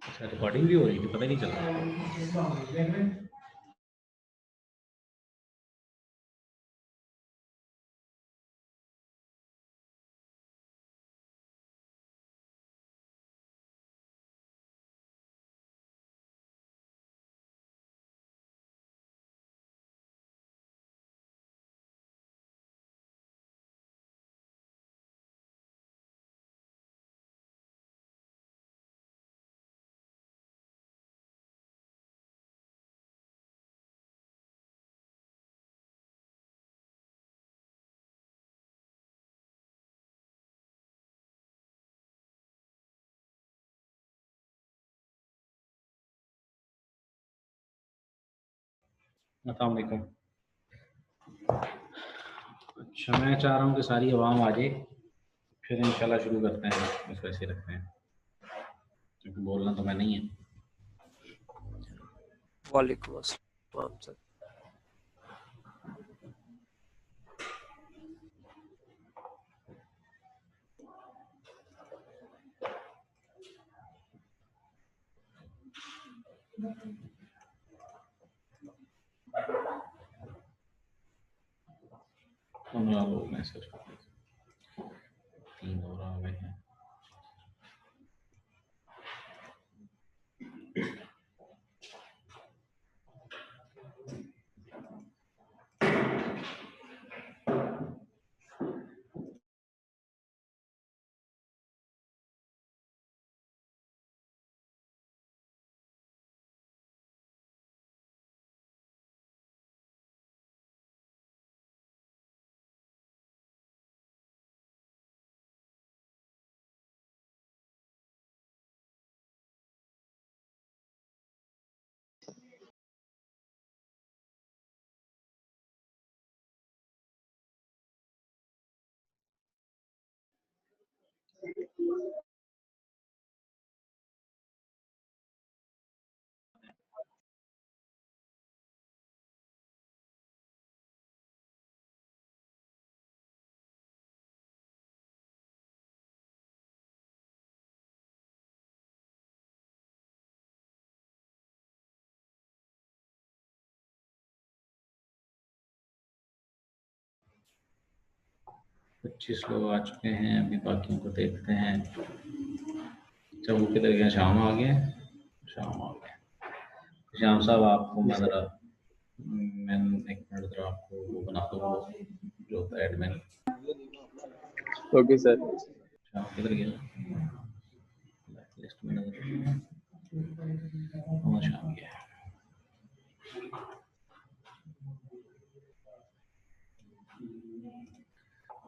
अच्छा, रिकॉर्डिंग भी हो रही थी, पता नहीं चला। अस्सलाम वालेकुम। अच्छा, मैं चाह रहा हूँ कि सारी आवाम आ जाए, फिर इंशाल्लाह शुरू करते हैं। बस वैसे रखते हैं, क्योंकि बोलना तो मैं नहीं है। वालेकुम अस्सलाम सर। लोग हैं सिर्फ, 3 और आ गए हैं। पच्चीस लोग आ चुके हैं, अभी बाकियों को देखते हैं। जब वो किधर गया? शाम आ गया। शाम आ गया। शाम साहब, आपको मैं ज़रा एक मिनट ज़रा आपको वो बना दूँ, जो होता है एडमिन। Okay sir. शाम किधर गया? लिस्ट में नजर हाँ, शाम गया।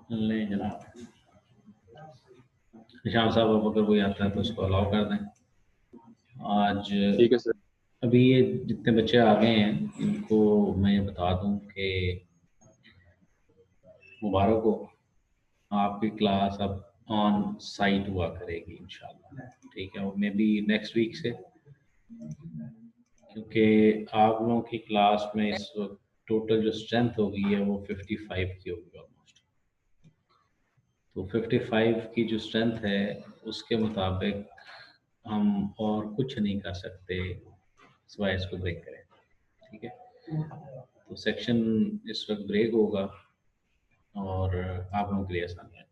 ले जनाब, निशान साहब, अब अगर कोई आता है तो उसको अलाउ कर दें। आज ठीक है सर। अभी ये जितने बच्चे आ गए हैं इनको मैं ये बता दूं कि मुबारक हो, आपकी क्लास अब ऑन साइट हुआ करेगी इंशाल्लाह। ठीक है, मे बी नेक्स्ट वीक से, क्योंकि आप लोगों की क्लास में इस वक्त टोटल जो स्ट्रेंथ होगी है वो 55 की होगी ऑलमोस्ट। तो 55 की जो स्ट्रेंथ है उसके मुताबिक हम और कुछ नहीं कर सकते सिवाय इसको ब्रेक करें। ठीक है, तो सेक्शन इस वक्त ब्रेक होगा और आप लोगों के लिए आसान है।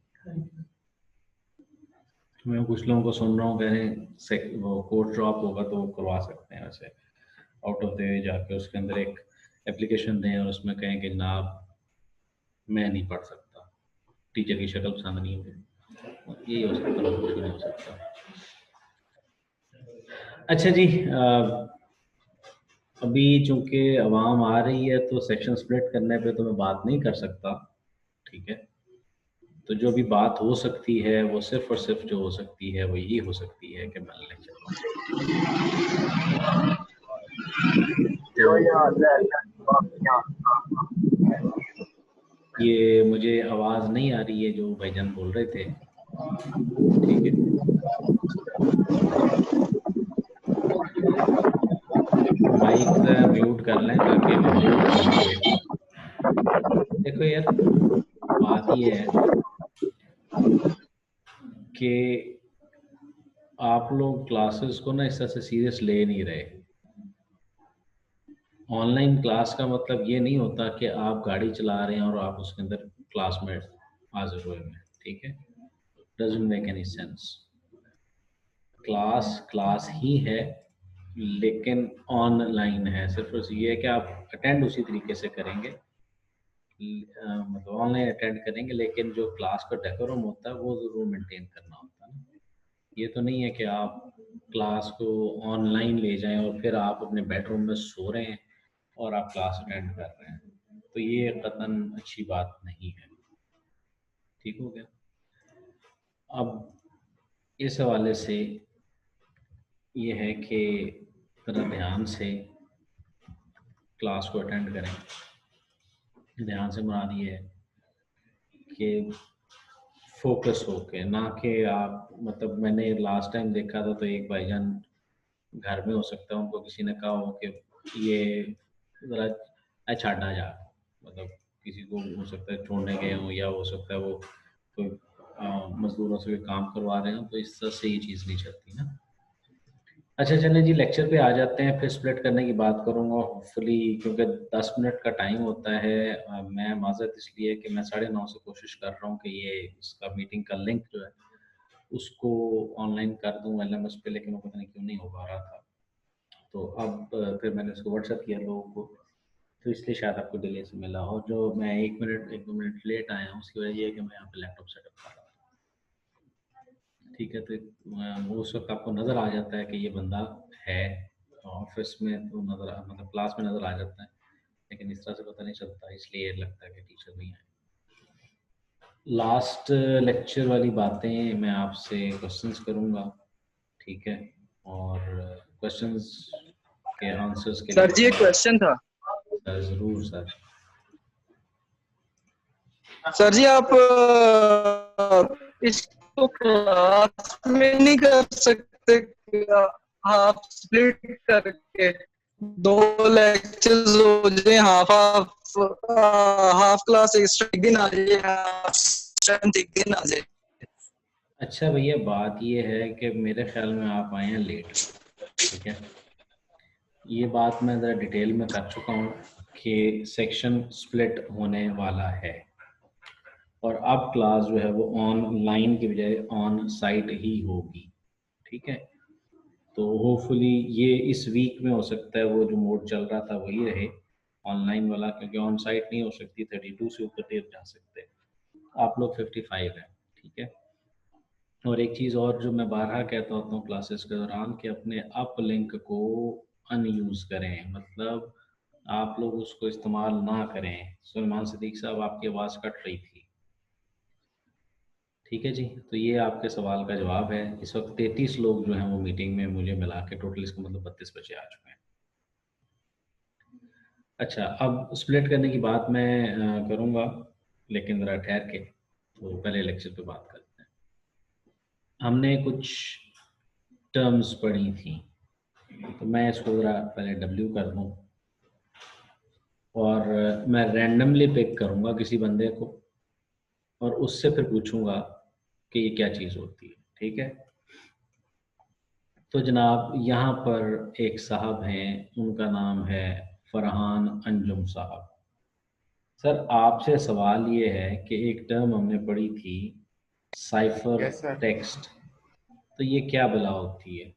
मैं कुछ लोगों को सुन रहा हूँ कह रहे हैं वो कोड ड्रॉप होगा तो वो करवा सकते हैं। वैसे आउट ऑफ द वे जाके उसके अंदर एक एप्लीकेशन दें और उसमें कहें कि जनाब मैं नहीं पढ़ सकता, टीचर की शक्ल पसंद नहीं होगी, यही हो सकता है, कुछ नहीं हो सकता। अच्छा जी, अभी चूंकि आवाम आ रही है तो सेक्शन स्प्लिट करने पे तो मैं बात नहीं कर सकता। ठीक है, तो जो भी बात हो सकती है वो सिर्फ और सिर्फ जो हो सकती है वो यही हो सकती है कि मैं लेक्चर ये मुझे आवाज़ नहीं आ रही है जो भाईजान बोल रहे थे। ठीक है, माइक म्यूट कर लें ताकि माहौल ठंडा रहे। देखो यार, बात ये है कि आप लोग क्लासेस को ना इस तरह से सीरियस ले नहीं रहे। ऑनलाइन क्लास का मतलब ये नहीं होता कि आप गाड़ी चला रहे हैं और आप उसके अंदर क्लास में हाजिर हुए हैं, ठीक है? Doesn't make any sense. Class ही है, लेकिन ऑनलाइन है। सिर्फ बस ये है कि आप अटेंड उसी तरीके से करेंगे, मतलब ऑनलाइन अटेंड करेंगे, लेकिन जो क्लास का डेकोरम होता है वो ज़रूर मेंटेन करना होता है ना। ये तो नहीं है कि आप क्लास को ऑनलाइन ले जाएं और फिर आप अपने बेडरूम में सो रहे हैं और आप क्लास अटेंड कर रहे हैं, तो ये कतन अच्छी बात नहीं है। ठीक हो गया? अब इस हवाले से ये है कि ज़रा ध्यान से क्लास को अटेंड करें। ध्यान से मुराद ये है कि फोकस होके, ना कि आप, मतलब मैंने लास्ट टाइम देखा था तो एक भाईजान घर में हो सकता है उनको किसी ने कहा हो कि ये ज़रा छाड़ना जा, मतलब किसी को हो सकता है छोड़ने गए हों, या हो सकता है वो कोई मजदूरों से भी काम करवा रहे हो, तो इस तरह से ये चीज़ नहीं चलती ना। अच्छा चलें जी, लेक्चर पे आ जाते हैं। फिर स्प्लिट करने की बात करूँगा होपफुली, क्योंकि 10 मिनट का टाइम होता है। मैं माज़रत इसलिए कि मैं 9:30 से कोशिश कर रहा हूँ कि ये इसका मीटिंग का लिंक जो है उसको ऑनलाइन कर दूँ LMS पे, लेकिन वो पता नहीं क्यों नहीं हो पा रहा था। तो अब फिर मैंने उसको व्हाट्सएप किया लोगों को, तो इसलिए शायद आपको डिले से मिला। और जो मैं 1 मिनट लेट आया हूँ उसकी वजह ये है कि मैं यहाँ पे लैपटॉप सेटअप कर रहा था। ठीक है, तो वो उस वक्त आपको नज़र आ जाता है कि ये बंदा है ऑफिस में, तो नज़र मतलब क्लास में नज़र आ जाता है, लेकिन इस तरह से पता नहीं चलता, इसलिए लगता है कि टीचर नहीं है। लास्ट लेक्चर वाली बातें मैं आपसे क्वेश्चंस करूँगा, ठीक है? और क्वेश्चंस के आंसर्स के लिए सर जी एक क्वेश्चन था। सर ज़रूर सर। सर जी आप इसको क्लास में नहीं कर सकते, हाफ स्प्लिट करके 2 लेक्चर्स हो जाए, हाफ हाफ क्लास एक दिन आ जाए, हाफ स्ट्रेंथ एक दिन आ जाए। अच्छा भैया, बात ये है कि मेरे ख्याल में आप आए हैं लेट, ठीक है? ये बात मैं ज़रा डिटेल में कर चुका हूँ कि सेक्शन स्प्लिट होने वाला है, और अब क्लास जो है वो ऑनलाइन की बजाय ऑन साइट ही होगी, ठीक है? तो होपफुली ये इस वीक में हो सकता है वो जो मोड चल रहा था वही रहे, ऑनलाइन वाला, क्योंकि ऑन साइट नहीं हो सकती। 32 से ऊपर देर जा सकते हैं, आप लोग 55 हैं, ठीक है? और एक चीज़ और जो मैं बारहा कहता होता हूँ क्लासेस के दौरान, कि अपने अप लिंक को अनयूज़ करें, मतलब आप लोग उसको इस्तेमाल ना करें। सलमान सिद्दीक साहब, आपकी आवाज़ कट रही थी, ठीक है जी? तो ये आपके सवाल का जवाब है। इस वक्त 33 लोग जो हैं वो मीटिंग में मुझे मिला के टोटल, इसका मतलब 32 बच्चे आ चुके हैं। अच्छा, अब स्प्लिट करने की बात मैं करूँगा, लेकिन ज़रा ठहर के, तो पहले लेक्चर पे बात करते हैं। हमने कुछ टर्म्स पढ़ी थी, तो मैं इसको ज़रा पहले W कर दूँ, और मैं रैंडमली पिक करूँगा किसी बंदे को, और उससे फिर पूछूँगा कि ये क्या चीज़ होती है, ठीक है? तो जनाब, यहाँ पर एक साहब हैं, उनका नाम है फरहान अंजुम साहब। सर, आपसे सवाल ये है कि एक टर्म हमने पढ़ी थी, साइफर यस सर। टेक्स्ट, तो ये क्या बला होती है?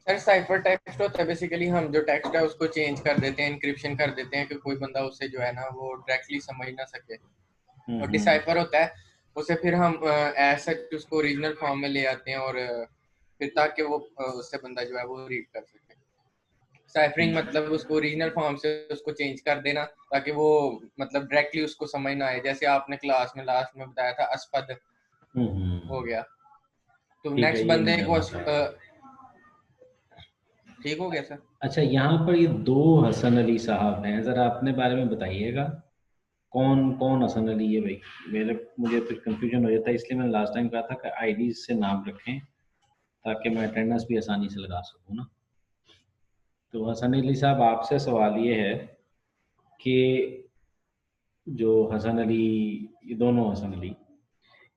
सर साइफर टेक्स्ट होता है बेसिकली, हम जो टेक्स्ट है उसको चेंज कर देते हैं, इंक्रिप्शन कर देते हैं कि कोई बंदा उसे जो है ना वो डायरेक्टली समझ ना सके। और डिसाइफर होता है, उसे फिर हम ऐसा उसको ओरिजिनल फॉर्म में ले आते हैं, और फिर ताकि वो उससे बंदा जो है वो रीड कर सके। साइफरिंग मतलब उसको ओरिजिनल फॉर्म से उसको चेंज कर देना, ताकि वो मतलब डायरेक्टली उसको समझ ना आए। जैसे आपने क्लास में लास्ट में बताया था अस्पद हो गया, तो ठीक है, नेक्स्ट ये बंदे मुझे को पता है। ठीक हो गया सर? अच्छा, यहाँ पर ये 2 हसन अली साहब हैं, ज़रा अपने बारे में बताइएगा, कौन कौन हसन अली है भाई? मुझे फिर कंफ्यूजन हो जाता है, इसलिए मैंने लास्ट टाइम कहा था कि आईडी से नाम रखें ताकि मैं अटेंडेंस भी आसानी से लगा सकूँ ना। तो हसन अली साहब, आपसे सवाल ये है कि जो हसन अली, ये दोनों हसन अली,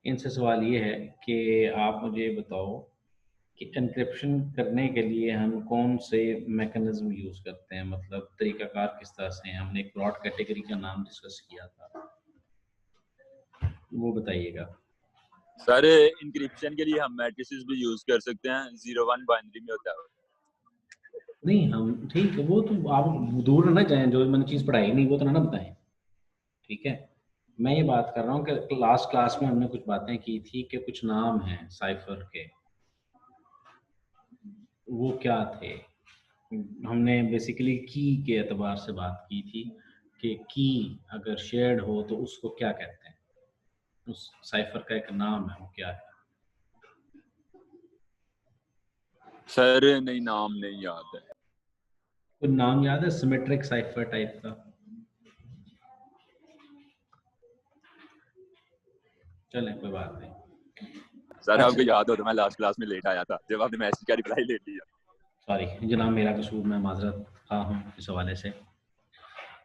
इनसे सवाल ये है कि आप मुझे बताओ कि एन्क्रिप्शन करने के लिए हम कौन से मैकेनिज्म यूज़ करते हैं, मतलब तरीकाकार किस तरह से हैं। हमने एक ब्रॉड कैटेगरी का नाम डिस्कस किया था, वो बताइएगा। सर इंक्रिप्शन के लिए हम मैट्रिसेस भी यूज कर सकते हैं, 0-1 बाइनरी में होता है। नहीं, हम ठीक है, वो तो आप दूर ना जाएं, जो मैंने चीज़ पढ़ाई नहीं वो तो ना बताएं, ठीक है। मैं ये बात कर रहा हूँ कि लास्ट क्लास में हमने कुछ बातें की थी कि कुछ नाम हैं साइफर के, वो क्या थे। हमने बेसिकली की के एतबार से बात की थी कि की अगर शेयर्ड हो तो उसको क्या कहते हैं, उस साइफर का एक नाम है, वो क्या है। सर नहीं, नाम नहीं याद है। कोई नाम याद है सिमेट्रिक साइफर टाइप का? चलें, कोई बात नहीं। सर अच्छा, आपको याद हो तो मैं लास्ट क्लास में लेट आया था जब आपने मैसेज का रिप्लाई ले लिया। सॉरी जनाब, मेरा कसूर, मैं माजरत खा हूँ इस हवाले से।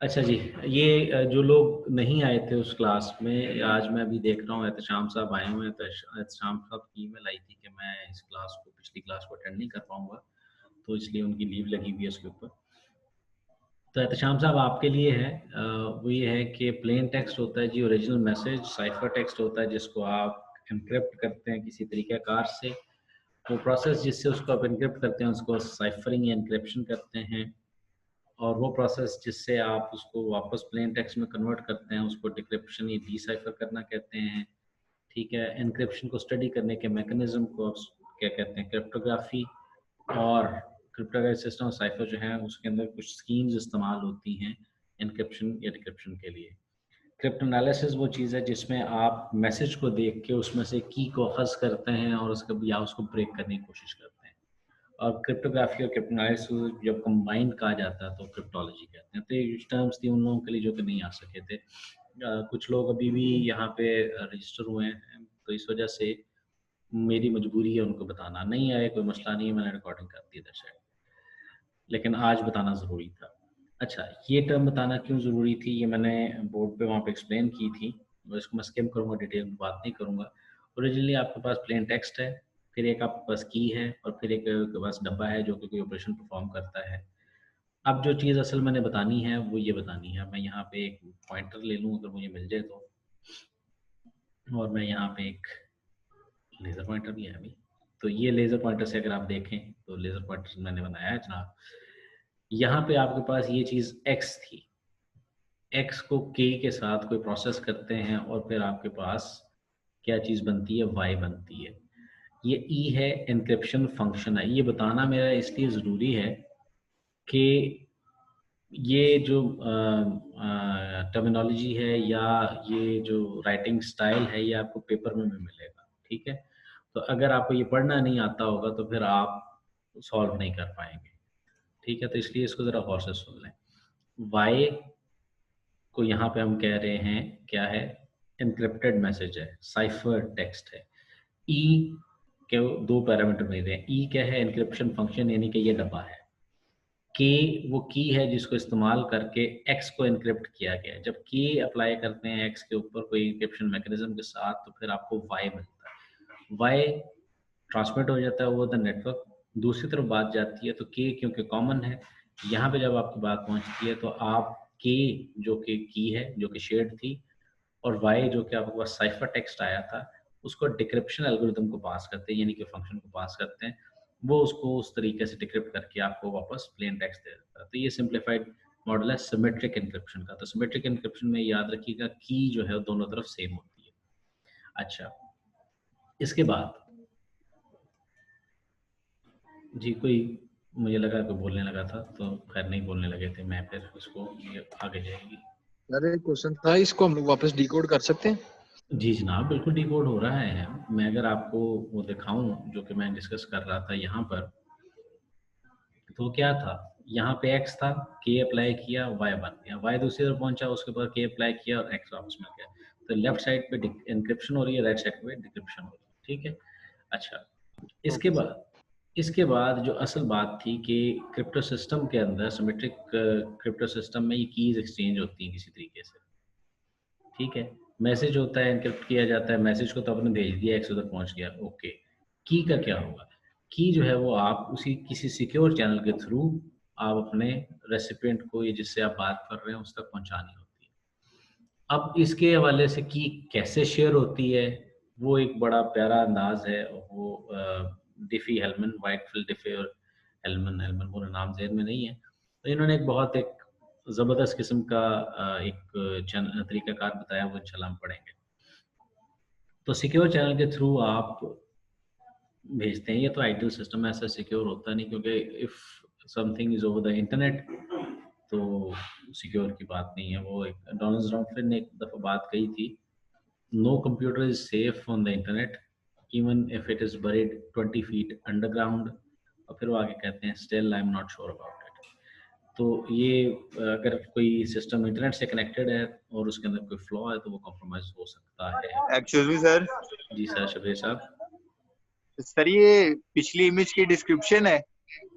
अच्छा जी, ये जो लोग नहीं आए थे उस क्लास में, आज मैं अभी देख रहा हूँ एहतशाम साहब आए हुए हैं। तो एहतशाम साहब की ईमेल आई थी कि मैं इस क्लास को, पिछली क्लास को अटेंड नहीं कर पाऊँगा, तो इसलिए उनकी लीव लगी हुई है उसके ऊपर। तो एहतशाम साहब आपके लिए है, वो ये है कि प्लेन टेक्स्ट होता है जी ओरिजिनल मैसेज, साइफर टेक्स्ट होता है जिसको आप एनक्रिप्ट करते हैं किसी तरीक़ाकार से। वो प्रोसेस जिससे उसको आप एनक्रिप्ट करते हैं उसको साइफरिंग या एनक्रिप्शन करते हैं, और वो प्रोसेस जिससे आप उसको वापस प्लेन टेक्स्ट में कन्वर्ट करते हैं उसको डिक्रिप्शन या डीसाइफर करना कहते हैं, ठीक है। एनक्रिप्शन को स्टडी करने के मैकेनिज्म को आप क्या कहते हैं, क्रिप्टोग्राफी। और क्रिप्टोग्राफी सिस्टम साइफर जो है उसके अंदर कुछ स्कीम्स इस्तेमाल होती हैं एनक्रिप्शन या डिक्रिप्शन के लिए। क्रिप्टोनालिसिस वो चीज़ है जिसमें आप मैसेज को देख के उसमें से की को अखज़ करते हैं और उसको या उसको ब्रेक करने की कोशिश करते हैं। और क्रिप्टोग्राफी और क्रिप्टोनालिसिस जब कंबाइंड कहा जाता है तो क्रिप्टोलॉजी कहते हैं। तो ये टर्म्स थी उन लोगों के लिए जो कि नहीं आ सके थे। कुछ लोग अभी भी यहाँ पे रजिस्टर हुए हैं, तो इस वजह से मेरी मजबूरी है उनको बताना। नहीं आए कोई मसला नहीं है, मैंने रिकॉर्डिंग कर दी दर्शक, लेकिन आज बताना ज़रूरी था। अच्छा, ये टर्म बताना क्यों ज़रूरी थी ये मैंने बोर्ड पे वहाँ पे एक्सप्लेन की थी, और इसको मैं स्किप करूँगा, डिटेल में बात नहीं करूँगा। ओरिजिनली आपके पास प्लेन टेक्स्ट है, फिर एक आपके पास की है, और फिर एक आपके पास डब्बा है जो कि कोई ऑपरेशन परफॉर्म करता है। अब जो चीज़ असल मैंने बतानी है वो ये बतानी है, मैं यहाँ पे एक पॉइंटर ले लूँ अगर मुझे मिल जाए तो, और मैं यहाँ पे एक लेज़र पॉइंटर भी है अभी, तो ये लेज़र पॉइंटर से अगर आप देखें तो लेज़र पॉइंटर मैंने बनाया है जनाब। यहाँ पे आपके पास ये चीज़ x थी, x को k के साथ कोई प्रोसेस करते हैं और फिर आपके पास क्या चीज़ बनती है, y बनती है। ये e है, एन्क्रिप्शन फंक्शन है। ये बताना मेरा इसलिए ज़रूरी है कि ये जो टर्मिनोलॉजी है या ये जो राइटिंग स्टाइल है ये आपको पेपर में भी मिलेगा, ठीक है। तो अगर आपको ये पढ़ना नहीं आता होगा तो फिर आप सॉल्व नहीं कर पाएंगे, ठीक है। तो इसलिए इसको ज़रा गौर से सुन लें। y को यहाँ पे हम कह रहे हैं क्या है, एनक्रिप्टेड मैसेज है, साइफर टेक्स्ट है। e के दो पैरामीटर मिल रहे हैं। e क्या है, एनक्रिप्शन फंक्शन, यानी कि ये डब्बा है। k वो की है जिसको इस्तेमाल करके x को एनक्रिप्ट किया गया है। जब k अप्लाई करते हैं x के ऊपर कोई एनक्रिप्शन मैकेनिज्म के साथ तो फिर आपको y मिलता है। y ट्रांसमिट हो जाता है ओवर द नेटवर्क, दूसरी तरफ बात जाती है तो k क्योंकि कॉमन है, यहाँ पे जब आपकी बात पहुँचती है तो आप k जो कि की है, जो कि शेयर्ड थी, और y जो कि आपके पास साइफर टेक्स्ट आया था, उसको डिक्रिप्शन एल्गोरिथम को पास करते हैं, यानी कि फंक्शन को पास करते हैं। वो उसको उस तरीके से डिक्रिप्ट करके आपको वापस प्लेन टेक्स्ट दे देता है। तो ये सिंप्लीफाइड मॉडल है सिमेट्रिक एन्क्रिप्शन का। तो सिमेट्रिक एन्क्रिप्शन में याद रखिएगा की जो है दोनों तरफ सेम होती है। अच्छा, इसके बाद जी कोई, मुझे लगा कोई बोलने लगा था, तो खैर नहीं बोलने लगे थे, मैं फिर उसको ये आगे जाएगी। अरे क्वेश्चन था, इसको हम लोग वापस डिकोड कर सकते हैं? जी जनाब, बिल्कुल डिकोड हो रहा है। मैं अगर आपको वो दिखाऊं जो कि मैं डिस्कस कर रहा था यहाँ पर, तो क्या था, यहाँ पे x था, k अप्लाई किया, y बन गया, y दूसरी तरफ पहुंचा, उसके बाद k अप्लाई किया और x वापस मिल गया। तो लेफ्ट साइड पे एनक्रिप्शन हो रही है, राइट साइड पे डिक्रिप्शन हो रही है, ठीक है। अच्छा, इसके बाद इसके बाद जो असल बात थी कि क्रिप्टो सिस्टम के अंदर, सिमेट्रिक क्रिप्टो सिस्टम में ये कीज़ एक्सचेंज होती हैं किसी तरीके से, ठीक है। मैसेज होता है, एनक्रिप्ट किया जाता है, मैसेज को तो आपने भेज दिया, एक्स उधर पहुंच गया, ओके। की का क्या होगा? की जो है वो आप उसी किसी सिक्योर चैनल के थ्रू आप अपने रेसिपिएंट को, ये जिससे आप बात कर रहे हैं, उस तक पहुंचानी होती है। अब इसके हवाले से की कैसे शेयर होती है, वो एक बड़ा प्यारा अंदाज है। वो डिफी हेलमन, वाइटफील्ड डिफी और हेलमन, पूरा नाम ज़हन में नहीं है, तो इन्होंने एक बहुत एक ज़बरदस्त किस्म का एक तरीकाकार बताया, वो इंशाल्लाह हम पढ़ेंगे। तो सिक्योर चैनल के थ्रू आप भेजते हैं, ये तो आइडियल सिस्टम है, ऐसा सिक्योर होता नहीं, क्योंकि if something is over the internet तो सिक्योर की बात नहीं है। वो एक डोनाल्ड रॉम्फलिन ने एक दफ़ा बात कही थी, no computer is safe on the internet even if it is buried 20 feet underground. और फिर वो आगे कहते हैं, still I am not sure about it. तो ये अगर कोई सिस्टम इंटरनेट से कनेक्टेड है और उसके अंदर कोई फ्लॉ है तो वो कॉम्प्रोमाइज हो सकता है। Excuse me sir. जी सर, शबीर साहब। सर ये पिछली इमेज की डिस्क्रिप्शन है,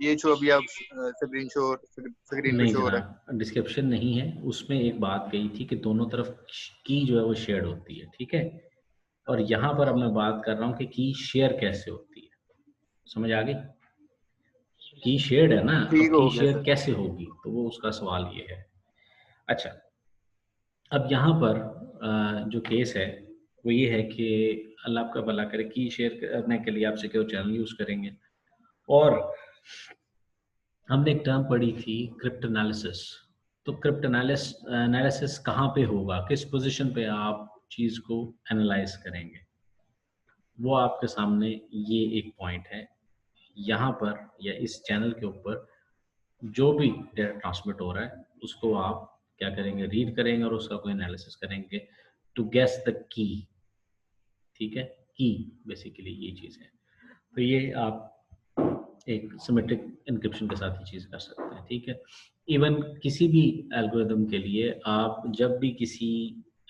ये जो अभी आप स्क्रीन पे नहीं शो हो रहा है? जनाब, डिस्क्रिप्शन नहीं है, उसमें एक बात कही थी कि दोनों तरफ की जो है वो शेयर्ड होती है, ठीक है। और यहाँ पर अब मैं बात कर रहा हूँ कि की शेयर कैसे होती है, समझ आ गई? की शेयर्ड है ना, अब ठीक हो की गया शेयर सर। कैसे होगी, तो वो उसका सवाल ये है। अच्छा, अब यहाँ पर जो केस है वो ये है कि अल्लाह आपका भला करे, की शेयर करने के लिए आप सिक्योर चैनल यूज़ करेंगे। और हमने एक टर्म पढ़ी थी, क्रिप्ट एनालिसिस। तो क्रिप्ट एनालिसिस कहाँ पे होगा, किस पोजीशन पे आप चीज़ को एनालाइज करेंगे, वो आपके सामने ये एक पॉइंट है। यहाँ पर या इस चैनल के ऊपर जो भी डेटा ट्रांसमिट हो रहा है उसको आप क्या करेंगे, रीड करेंगे और उसका कोई एनालिसिस करेंगे टू गेस द की, ठीक है। की बेसिकली ये चीज़ है। तो ये आप एक सिमेट्रिक इनक्रिप्शन के साथ ही चीज़ कर सकते हैं, ठीक है। इवन किसी भी एल्गोरिदम के लिए आप जब भी किसी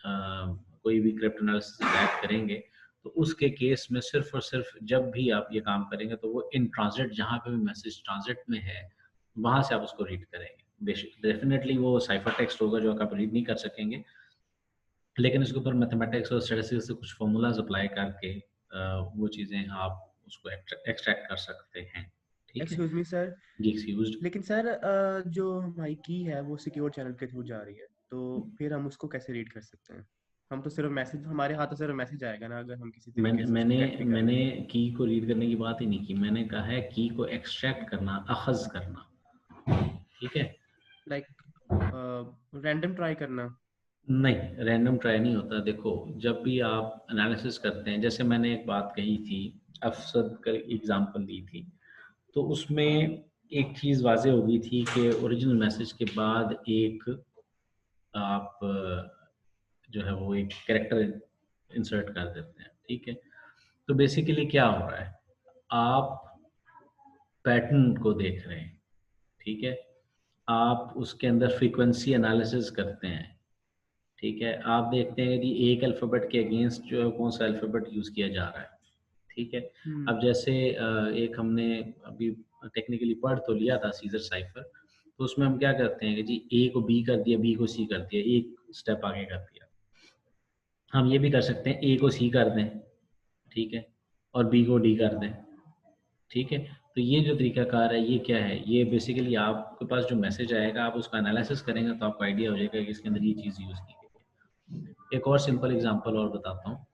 कोई भी क्रिप्ट एनालिसिस अटैक करेंगे तो उसके केस में सिर्फ और सिर्फ जब भी आप ये काम करेंगे तो वो इन ट्रांजिट, जहाँ पे भी मैसेज ट्रांजिट में है वहाँ से आप उसको रीड करेंगे। डेफिनेटली वो साइफर टेक्स्ट होगा जो आप रीड नहीं कर सकेंगे, लेकिन इसके ऊपर मैथमेटिक्स और स्टैटिस्टिक्स से कुछ फॉर्मूलाज अप्लाई करके वो चीज़ें आप उसको एक्सट्रैक्ट कर सकते हैं, ठीक है। एक्सक्यूज मी सर, जी एक्सक्यूज। लेकिन सर जो हमारी की है वो सिक्योर चैनल के थ्रू जा रही है, तो फिर हम उसको कैसे रीड कर सकते हैं? हम तो सिर्फ मैसेज, हमारे हाथ तो सिर्फ मैसेज आएगा ना, अगर हम किसी तरीके से उसको क्रैक नहीं करेंगे। मैंने की को रीड करने की बात ही नहीं की, मैंने कहा है की को एक्सट्रैक्ट करना, अखज़ करना, ठीक है। लाइक रैंडम ट्राई करना? नहीं, रैंडम ट्राई नहीं होता। देखो, जब भी आप एनालिसिस करते हैं, जैसे मैंने एक बात कही थी, अफसद का एग्जांपल दी थी, तो उसमें एक चीज़ वाज़ेह हो गई थी कि ओरिजिनल मैसेज के बाद एक आप जो है वो एक कैरेक्टर इंसर्ट कर देते हैं, ठीक है। तो बेसिकली क्या हो रहा है, आप पैटर्न को देख रहे हैं, ठीक है। आप उसके अंदर फ्रीक्वेंसी एनालिसिस करते हैं, ठीक है। आप देखते हैं कि एक अल्फ़ाबेट के अगेंस्ट जो है कौन सा अल्फ़ाबेट यूज़ किया जा रहा है, ठीक है। अब जैसे एक हमने अभी टेक्निकली पढ़ तो लिया था सीजर साइफर, तो उसमें हम क्या करते हैं कि जी ए को बी कर दिया, बी को सी कर दिया, एक स्टेप आगे कर दिया। हम ये भी कर सकते हैं, ए को सी कर दें, ठीक है, और बी को डी कर दें, ठीक है। तो ये जो तरीकाकार है ये क्या है, ये बेसिकली आपके पास जो मैसेज आएगा आप उसका एनालिसिस करेंगे तो आपको आइडिया हो जाएगा कि इसके अंदर ये चीज़ यूज़ की गई है। एक और सिंपल एग्जांपल और बताता हूँ।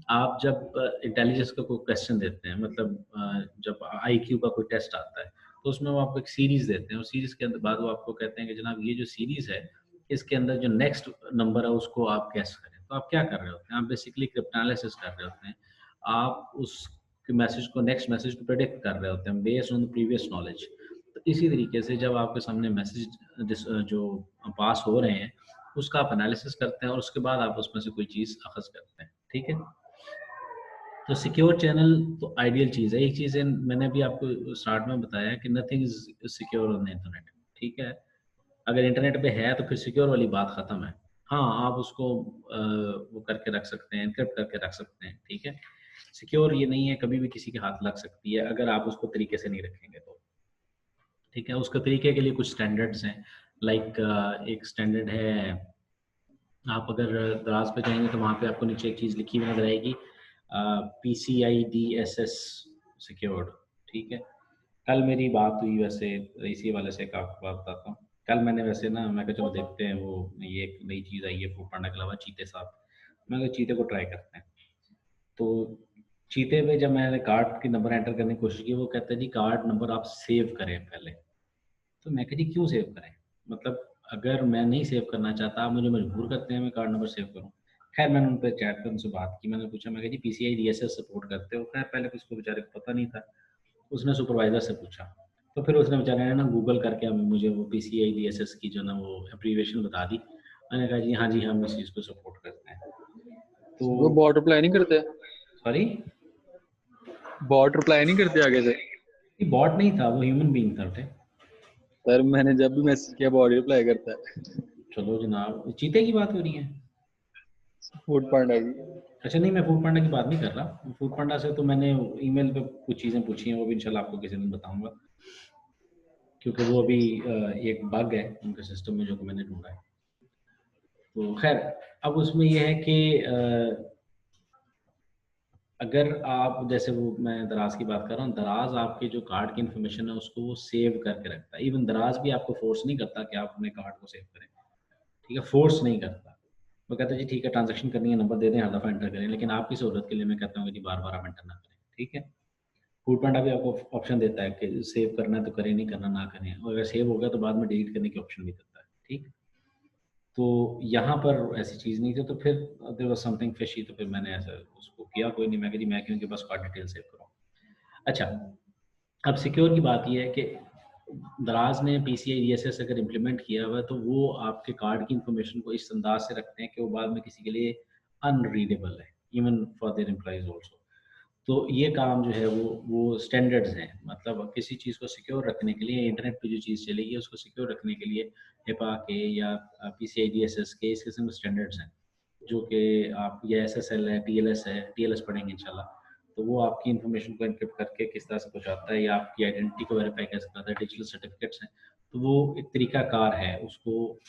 आप जब इंटेलिजेंस का कोई क्वेश्चन देते हैं, मतलब जब आईक्यू का कोई टेस्ट आता है, तो उसमें वो आपको एक सीरीज देते हैं और सीरीज के अंदर बाद वो आपको कहते हैं कि जनाब ये जो सीरीज है इसके अंदर जो नेक्स्ट नंबर है उसको आप गैस करें। तो आप क्या कर रहे होते हैं, आप बेसिकली क्रिप्टोनालिसिस कर रहे होते हैं। आप उस मैसेज को, नेक्स्ट मैसेज को प्रेडिक्ट कर रहे होते हैं based on the previous knowledge. तो इसी तरीके से जब आपके सामने मैसेज जो पास हो रहे हैं उसका आप एनालिसिस करते हैं और उसके बाद आप उसमें से कोई चीज़ अखज़ करते हैं, ठीक है। तो सिक्योर चैनल तो आइडियल चीज़ है। एक चीज़ है, मैंने भी आपको स्टार्ट में बताया कि nothing is secure on the internet, ठीक है। अगर इंटरनेट पे है तो फिर सिक्योर वाली बात ख़त्म है। हाँ, आप उसको वो करके रख सकते हैं, एनक्रिप्ट करके रख सकते हैं, ठीक है। सिक्योर ये नहीं है, कभी भी किसी के हाथ लग सकती है अगर आप उसको तरीके से नहीं रखेंगे तो। ठीक है, उसके तरीके के लिए कुछ स्टैंडर्ड्स हैं। लाइक एक स्टैंडर्ड है, आप अगर दराज पे जाएंगे तो वहाँ पे आपको नीचे एक चीज़ लिखी हुई नजर आएगी, PCI DSS सिक्योर्ड। ठीक है, कल मेरी बात हुई वैसे इसी वाले से, आपको बात बताता हूँ। कल मैंने वैसे ना, मैं कहा चलो देखते हैं, वो ये एक नई चीज़ आई है फूड पांडा के अलावा, चीते साहब। मैं कहा चीते को ट्राई करते हैं। तो चीते पे जब मैंने कार्ड की नंबर एंटर करने की कोशिश की, वो कहते हैं जी कार्ड नंबर आप सेव करें पहले। तो मैं कहा जी क्यों सेव करें, मतलब अगर मैं नहीं सेव करना चाहता, आप मुझे मजबूर करते हैं मैं कार्ड नंबर सेव करूँ। खैर मैंने उन पर चैट पर उनसे बात की, मैंने पूछा, मैं कहा जी PCI DSS सपोर्ट करते हो? खैर पहले उसको बेचारे को पता नहीं था, उसने सुपरवाइजर से पूछा, तो फिर उसने बेचारे ने ना गूगल करके मुझे वो PCI DSS की जो ना वो एब्रीविएशन बता दी। मैंने कहा जी हाँ हम इस चीज़ को सपोर्ट करते हैं। तो वो बॉट रिप्लाई नहीं करते? सॉरी, बॉट रिप्लाई नहीं करते आगे से? बॉट नहीं था, वो ह्यूमन बीइंग था बेटे। सर मैंने जब भी मैसेज किया बॉट रिप्लाई करता है। चलो जनाब, चीते की बात हो रही है? फूड पांडा की। अच्छा नहीं, मैं फूड पांडा की बात नहीं कर रहा। फूड पांडा से तो मैंने ईमेल पे कुछ चीज़ें पूछी हैं, वो भी इंशाल्लाह आपको किसी दिन बताऊंगा, क्योंकि वो अभी एक बग है उनके सिस्टम में जो कि मैंने ढूंढा है। तो खैर अब उसमें ये है कि अगर आप जैसे वो, मैं दराज की बात कर रहा हूँ, दराज आपके जो कार्ड की इन्फॉर्मेशन है उसको वो सेव करके रखता है। इवन दराज भी आपको फोर्स नहीं करता कि आप अपने कार्ड को सेव करें, ठीक है, फोर्स नहीं करता। वो कहता है जी ठीक है, ट्रांजैक्शन करनी है, नंबर दे दें, हर दफ़ा एंटर करें, लेकिन आपकी सहूलत के लिए मैं कहता हूँ कि जी बार बार आप एंटर ना करें। ठीक है, फूड पांडा भी आपको ऑप्शन देता है कि सेव करना है तो करें, नहीं करना ना करें, और अगर सेव हो गया तो बाद में डिलीट करने की ऑप्शन भी देता है। ठीक, तो यहाँ पर ऐसी चीज़ नहीं थी, तो फिर देयर वाज समथिंग फिशी, तो फिर मैंने ऐसा उसको किया, कोई नहीं, मैं कह मैं क्यों उनके पास कार्ड डिटेल सेव करूँ। अच्छा, अब सिक्योर की बात यह है कि दराज ने PCI DSS अगर इम्प्लीमेंट किया हुआ है तो वो आपके कार्ड की इंफॉर्मेशन को इस अंदाज से रखते हैं कि वो बाद में किसी के लिए अनरीडेबल है, even for their employees also. तो ये काम जो है वो स्टैंडर्ड्स हैं, मतलब किसी चीज़ को सिक्योर रखने के लिए, इंटरनेट पे जो चीज़ चलेगी उसको सिक्योर रखने के लिए HIPAA के या PCI DSS के इस किस्म के स्टैंडर्ड्स हैं, जो कि आप, या SSL है, TLS पढ़ेंगे इंशाल्लाह। तो वो आपकी इन्फॉर्मेशन को एनक्रिप्ट करके किस तरह से पहुंचाता है, या आपकी आइडेंटिटी को वेरीफाई कैसे करता है, डिजिटल सर्टिफिकेट्स हैं। तो वो एक तरीका कार है उसको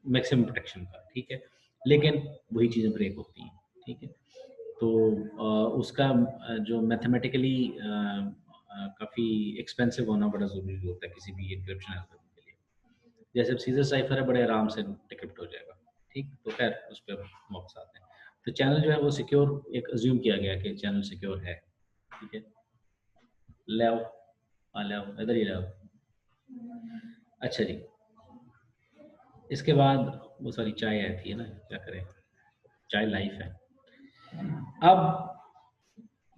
मैक्सिमम प्रोटेक्शन का। ठीक है, लेकिन वही चीज़ें ब्रेक होती हैं। ठीक है, तो उसका जो मैथमेटिकली काफ़ी एक्सपेंसिव होना बड़ा ज़रूरी होता है किसी भी एन्क्रिप्शन एल्गोरिथम के लिए। जैसे अब सीजर साइफर है, बड़े आराम से डिक्रिप्ट हो जाएगा। ठीक, तो खैर उस पर वापस आते हैं। तो चैनल जो है वो सिक्योर एक अज्यूम किया गया कि चैनल सिक्योर है। ठीक है, ले आओ, इधर ही ले आओ। अच्छा जी, इसके बाद वो सारी चाय आई थी ना, क्या करें, चाय लाइफ है। अब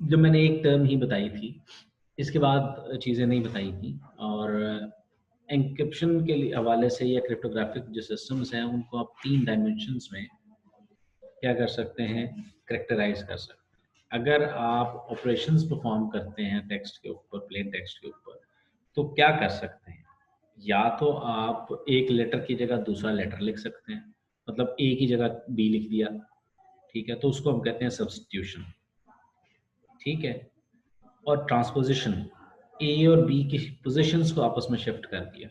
जो मैंने एक टर्म ही बताई थी, इसके बाद चीज़ें नहीं बताई थी, और एन्क्रिप्शन के हवाले से या क्रिप्टोग्राफिक जो सिस्टम्स हैं उनको आप 3 डायमेंशंस में क्या कर सकते हैं, करेक्टराइज कर सकते हैं। अगर आप ऑपरेशंस परफॉर्म करते हैं टेक्स्ट के ऊपर, प्लेन टेक्स्ट के ऊपर, तो क्या कर सकते हैं, या तो आप एक लेटर की जगह दूसरा लेटर लिख सकते हैं, मतलब ए की जगह बी लिख दिया। ठीक है, तो उसको हम कहते हैं सब्स्टिट्यूशन। ठीक है, और ट्रांसपोजिशन, ए और बी की पोजीशंस को आपस में शिफ्ट कर दिया।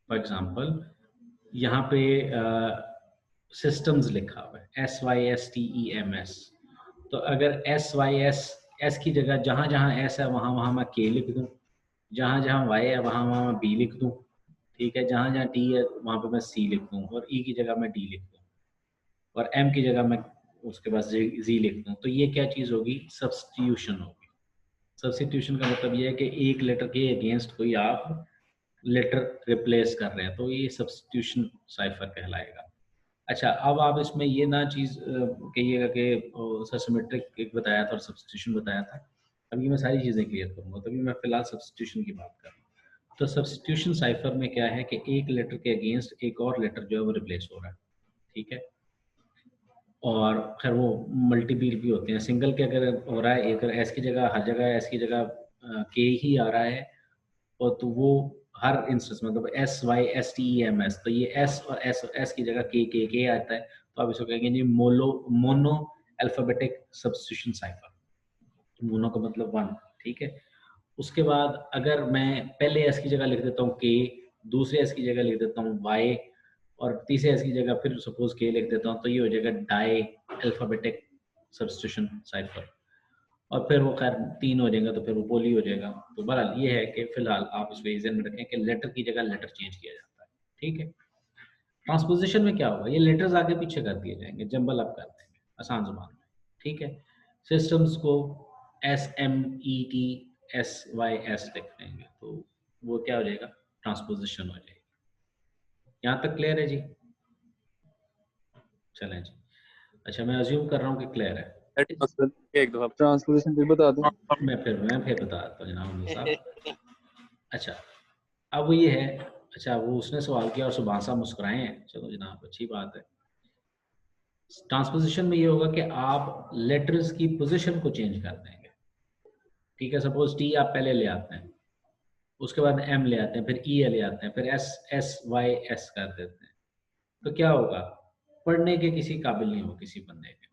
फॉर एग्जांपल यहाँ पे सिस्टम्स लिखा हुआ है SYSTEMS, तो अगर SYS की जगह जहाँ जहाँ S है वहाँ वहाँ मैं K लिख दूँ, जहाँ जहाँ Y है वहाँ वहाँ मैं B लिख दूँ। ठीक है, जहाँ जहाँ T है वहाँ पे मैं C लिख दूँ, और E की जगह मैं D लिख दूँ, और M की जगह मैं उसके बाद Z लिख दूँ। तो ये क्या चीज़ होगी, सब्स्टिट्यूशन होगी। सब्स्टिट्यूशन का मतलब ये है कि एक लेटर के अगेंस्ट कोई आप लेटर रिप्लेस कर रहे हैं, तो ये सब्स्टिट्यूशन साइफर कहलाएगा। अच्छा, अब आप इसमें ये ना चीज़ कहिएगा कि सिमेट्रिक एक बताया था और सब्स्टिट्यूशन बताया था। अभी मैं सारी चीज़ें क्लियर करूँगा, तभी मैं फिलहाल सब्स्टिट्यूशन की बात कर रहा हूँ। तो सब्स्टिट्यूशन साइफर में क्या है कि एक लेटर के अगेंस्ट एक और लेटर जो है वो रिप्लेस हो रहा है। ठीक है, और खैर वो मल्टीपल भी होते हैं। सिंगल के अगर हो रहा है, अगर एस की जगह हर जगह एस की जगह के ही आ रहा है, और तो वो हर इंस्टेंस मतलब SYSTEMS, तो ये S और S की जगह के आता है, तो आप इसको कहेंगे जी mono alphabetic substitution cipher, mono का मतलब 1, ठीक है। उसके बाद अगर मैं पहले एस की जगह लिख देता हूँ के, दूसरे एस की जगह लिख देता हूँ वाई, और तीसरे एस की जगह फिर सपोज के लिख देता हूँ, तो ये हो जाएगा डाई अल्फाबेटिक सब्स्टिट्यूशन साइफर। और फिर वो खैर 3 हो जाएगा तो फिर वो पोली हो जाएगा। तो बहरहाल ये है कि फिलहाल आप इसको ध्यान में रखें कि लेटर की जगह लेटर चेंज किया जाता है, ठीक है। ट्रांसपोजिशन में क्या होगा, ये लेटर्स आगे पीछे कर दिए जाएंगे, जंबल अप कर देंगे आसान जुबान में, ठीक है। सिस्टम्स को SMETSYS लिख देंगे, तो वो क्या हो जाएगा, ट्रांसपोजिशन हो जाएगी। यहाँ तक क्लियर है जी? चलें जी। अच्छा, मैं अज्यूम कर रहा हूँ कि क्लियर है। एक दफा ट्रांसपोजिशन फिर बता दो। मैं फिर बता देता हूँ जनाब अमीर साहब। अच्छा, अब ये है, अच्छा वो उसने सवाल किया और सुभान साहब मुस्कुराए हैं, चलो जनाब अच्छी बात है। ट्रांसपोजिशन में ये होगा कि आप लेटर्स की पोजीशन को चेंज कर देंगे, ठीक है। सपोज टी आप पहले ले आते हैं, उसके बाद एम ले आते हैं, फिर ई ले आते हैं, फिर SY कर देते हैं, तो क्या होगा, पढ़ने के किसी काबिल नहीं हो किसी बंदे के,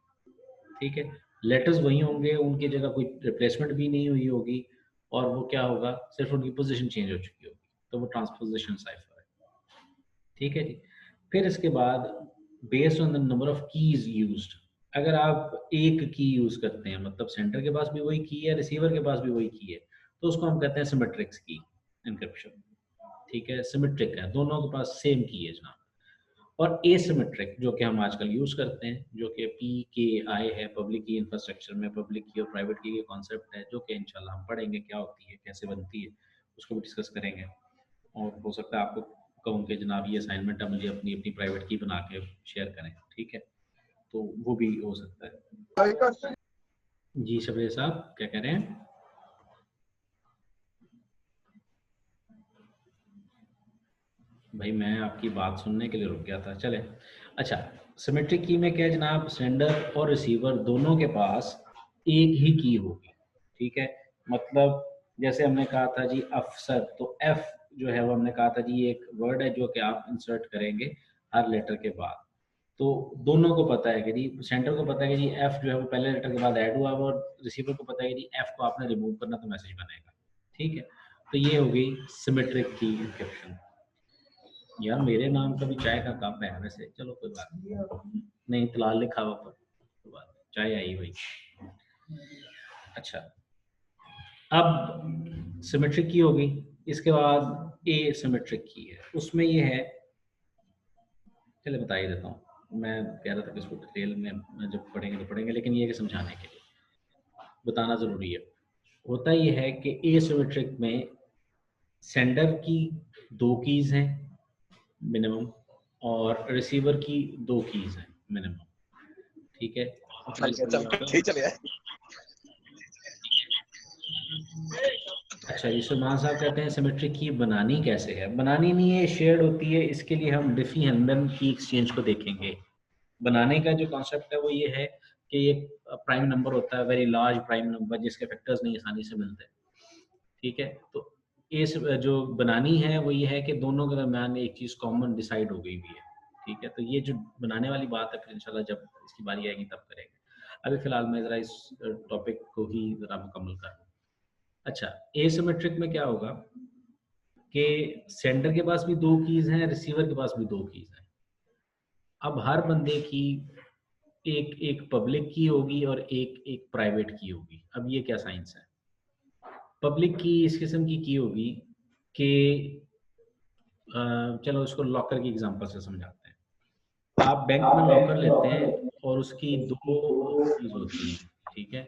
ठीक है। लेटर्स वही होंगे, उनकी जगह कोई रिप्लेसमेंट भी नहीं हुई होगी, और वो क्या होगा, सिर्फ उनकी पोजीशन चेंज हो चुकी होगी, तो वो ट्रांसपोजिशन साइफर है, ठीक है जी। फिर इसके बाद based on the number of keys used, अगर आप एक की यूज करते हैं, मतलब सेंडर के पास भी वही की है, रिसीवर के पास भी वही की है, तो उसको हम कहते हैं सिमेट्रिक की एन्क्रिप्शन, ठीक है। सिमेट्रिक है, दोनों के पास सेम की है जनाब। और एसिमेट्रिक जो कि हम आजकल यूज करते हैं, जो कि PKI है, पब्लिक की इंफ्रास्ट्रक्चर में पब्लिक की और प्राइवेट की कॉन्सेप्ट है, जो कि इंशाल्लाह हम पढ़ेंगे क्या होती है, कैसे बनती है, उसको भी डिस्कस करेंगे। और हो सकता है आपको कहूँ कि जनाब ये असाइनमेंट है, मुझे अपनी अपनी प्राइवेट की बना के शेयर करें, ठीक है, तो वो भी हो सकता है। जी शबीर साहब क्या कह रहे हैं? भाई मैं आपकी बात सुनने के लिए रुक गया था, चले। अच्छा, सिमेट्रिक की में क्या है जनाब, सेंडर और रिसीवर दोनों के पास एक ही की होगी, ठीक है। मतलब जैसे हमने कहा था जी अफसर, तो एफ जो है वो हमने कहा था जी एक वर्ड है जो कि आप इंसर्ट करेंगे हर लेटर के बाद, तो दोनों को पता है कि जी सेंडर को पता है कि जी एफ जो है वो पहले लेटर के बाद ऐड हुआ है, और रिसीवर को पता है कि जी एफ को आपने रिमूव करना तो मैसेज बनेगा, ठीक है। तो ये हो गई सिमेट्रिक की इंक्रिप्शन। यार मेरे नाम का भी चाय का कप है वैसे, चलो कोई बात नहीं, तलाल लिखा हुआ पर कोई बात नहीं, चाय आई भाई। अच्छा, अब सिमेट्रिक की होगी, इसके बाद ए सिमेट्रिक की है, उसमें ये है, चले बता ही देता हूँ, मैं कह रहा था कि इसको डिटेल में जब पढ़ेंगे तो पढ़ेंगे, लेकिन ये कि समझाने के लिए बताना ज़रूरी है। होता ये है कि ए सिमेट्रिक में सेंडर की 2 कीज़ हैं मिनिमम, और रिसीवर की 2 कीज़ हैं मिनिमम, ठीक है। अच्छा, ये सलमान साहब कहते हैं सिमेट्रिक की बनानी कैसे है? बनानी नहीं है, शेयर्ड होती है, इसके लिए हम डिफी-हेल्मन की एक्सचेंज को देखेंगे। बनाने का जो कॉन्सेप्ट है वो ये है कि ये प्राइम नंबर होता है, वेरी लार्ज प्राइम नंबर, जिसके फैक्टर्स नहीं आसानी से मिलते, ठीक है। तो इस जो बनानी है वो ये है कि दोनों के दरमियान एक चीज़ कॉमन डिसाइड हो गई हुई है, ठीक है। तो ये जो बनाने वाली बात है फिर इंशाल्लाह जब इसकी बारी आएगी तब करेंगे, अभी फिलहाल मैं ज़रा इस टॉपिक को ही ज़रा मुकम्मल कर लूँ। अच्छा, एसिमेट्रिक में क्या होगा कि सेंडर के पास भी 2 कीज़ हैं, रिसीवर के पास भी 2 कीज़ हैं। अब हर बंदे की एक पब्लिक की होगी और एक प्राइवेट की होगी। अब ये क्या साइंस है? पब्लिक की इस किस्म की होगी कि चलो इसको लॉकर की एग्जांपल से समझाते हैं। आप बैंक में लॉकर लेते हैं और उसकी 2 कीज होती हैं, ठीक है।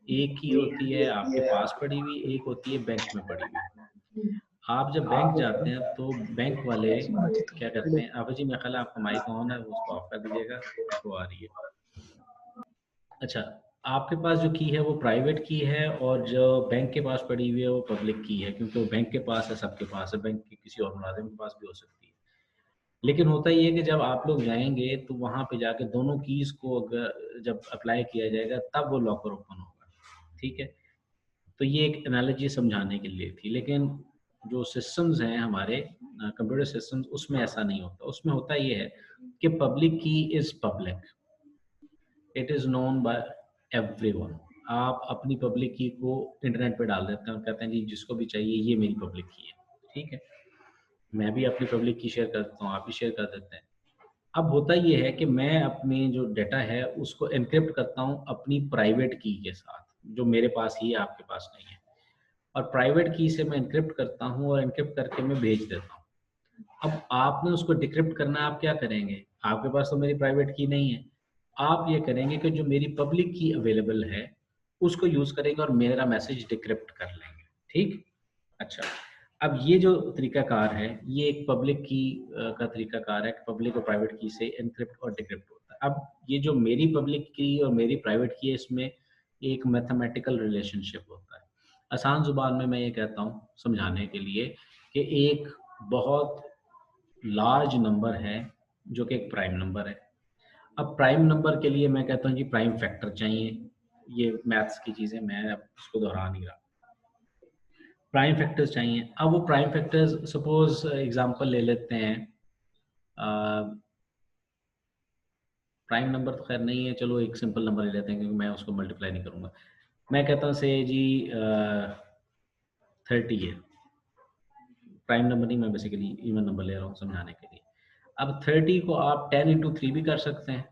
एक की होती है आपके पास पड़ी हुई, एक होती है बैंक में पड़ी हुई। आप जब बैंक जाते हैं तो बैंक वाले क्या करते हैं, आप जी मेरा ख्याल है आपका माइक ऑन है, उसको ऑफ कर दीजिएगा, वो आ रही है। अच्छा, आपके पास जो की है वो प्राइवेट की है, और जो बैंक के पास पड़ी हुई है वो पब्लिक की है, क्योंकि वो बैंक के पास है, सबके पास है, बैंक के किसी और मुलाजिम के पास भी हो सकती है। लेकिन होता ये है कि जब आप लोग जाएंगे तो वहाँ पे जाके दोनों कीज़ को अगर जब अप्लाई किया जाएगा तब वो लॉकर ओपन होगा, ठीक है। तो ये एक एनालॉजी समझाने के लिए थी, लेकिन जो सिस्टम्स हैं हमारे कंप्यूटर सिस्टम्स, उसमें ऐसा नहीं होता। उसमें होता ये है कि पब्लिक की is public, it is known by everyone. आप अपनी पब्लिक की को इंटरनेट पे डाल देते हैं और कहते हैं जी जिसको भी चाहिए ये मेरी पब्लिक की है, ठीक है। मैं भी अपनी पब्लिक की शेयर करता हूँ, आप भी शेयर कर देते हैं। अब होता ये है कि मैं अपनी जो डाटा है उसको एनक्रिप्ट करता हूँ अपनी प्राइवेट की के साथ, जो मेरे पास ही है, आपके पास नहीं है, और प्राइवेट की से मैं एनक्रिप्ट करता हूँ और एनक्रिप्ट करके मैं भेज देता हूँ। अब आपने उसको डिक्रिप्ट करना, आप क्या करेंगे, आपके पास तो मेरी प्राइवेट की नहीं है, आप ये करेंगे कि जो मेरी पब्लिक की अवेलेबल है उसको यूज करेंगे और मेरा मैसेज डिक्रिप्ट कर लेंगे, ठीक। अच्छा, अब ये जो तरीकाकार है ये एक पब्लिक की का तरीकाकार है, पब्लिक और प्राइवेट की से एनक्रिप्ट और डिक्रिप्ट होता है। अब ये जो मेरी पब्लिक की और मेरी प्राइवेट की है इसमें एक मैथमेटिकल रिलेशनशिप होता है। आसान जुबान में मैं ये कहता हूँ समझाने के लिए कि एक बहुत लार्ज नंबर है जो कि एक प्राइम नंबर है। अब प्राइम नंबर के लिए मैं कहता हूँ जी प्राइम फैक्टर चाहिए, ये मैथ्स की चीज़ें मैं अब उसको दोहरा नहीं रहा, प्राइम फैक्टर्स चाहिए। अब वो प्राइम फैक्टर्स सपोज एग्जांपल ले लेते हैं, प्राइम नंबर तो खैर नहीं है, चलो एक सिंपल नंबर ले लेते हैं क्योंकि मैं उसको मल्टीप्लाई नहीं करूँगा। मैं कहता हूँ से जी 30 है, प्राइम नंबर नहीं, मैं बेसिकली इवन नंबर ले रहा हूँ समझाने के लिए। अब 30 को आप 10 इंटू 3 भी कर सकते हैं,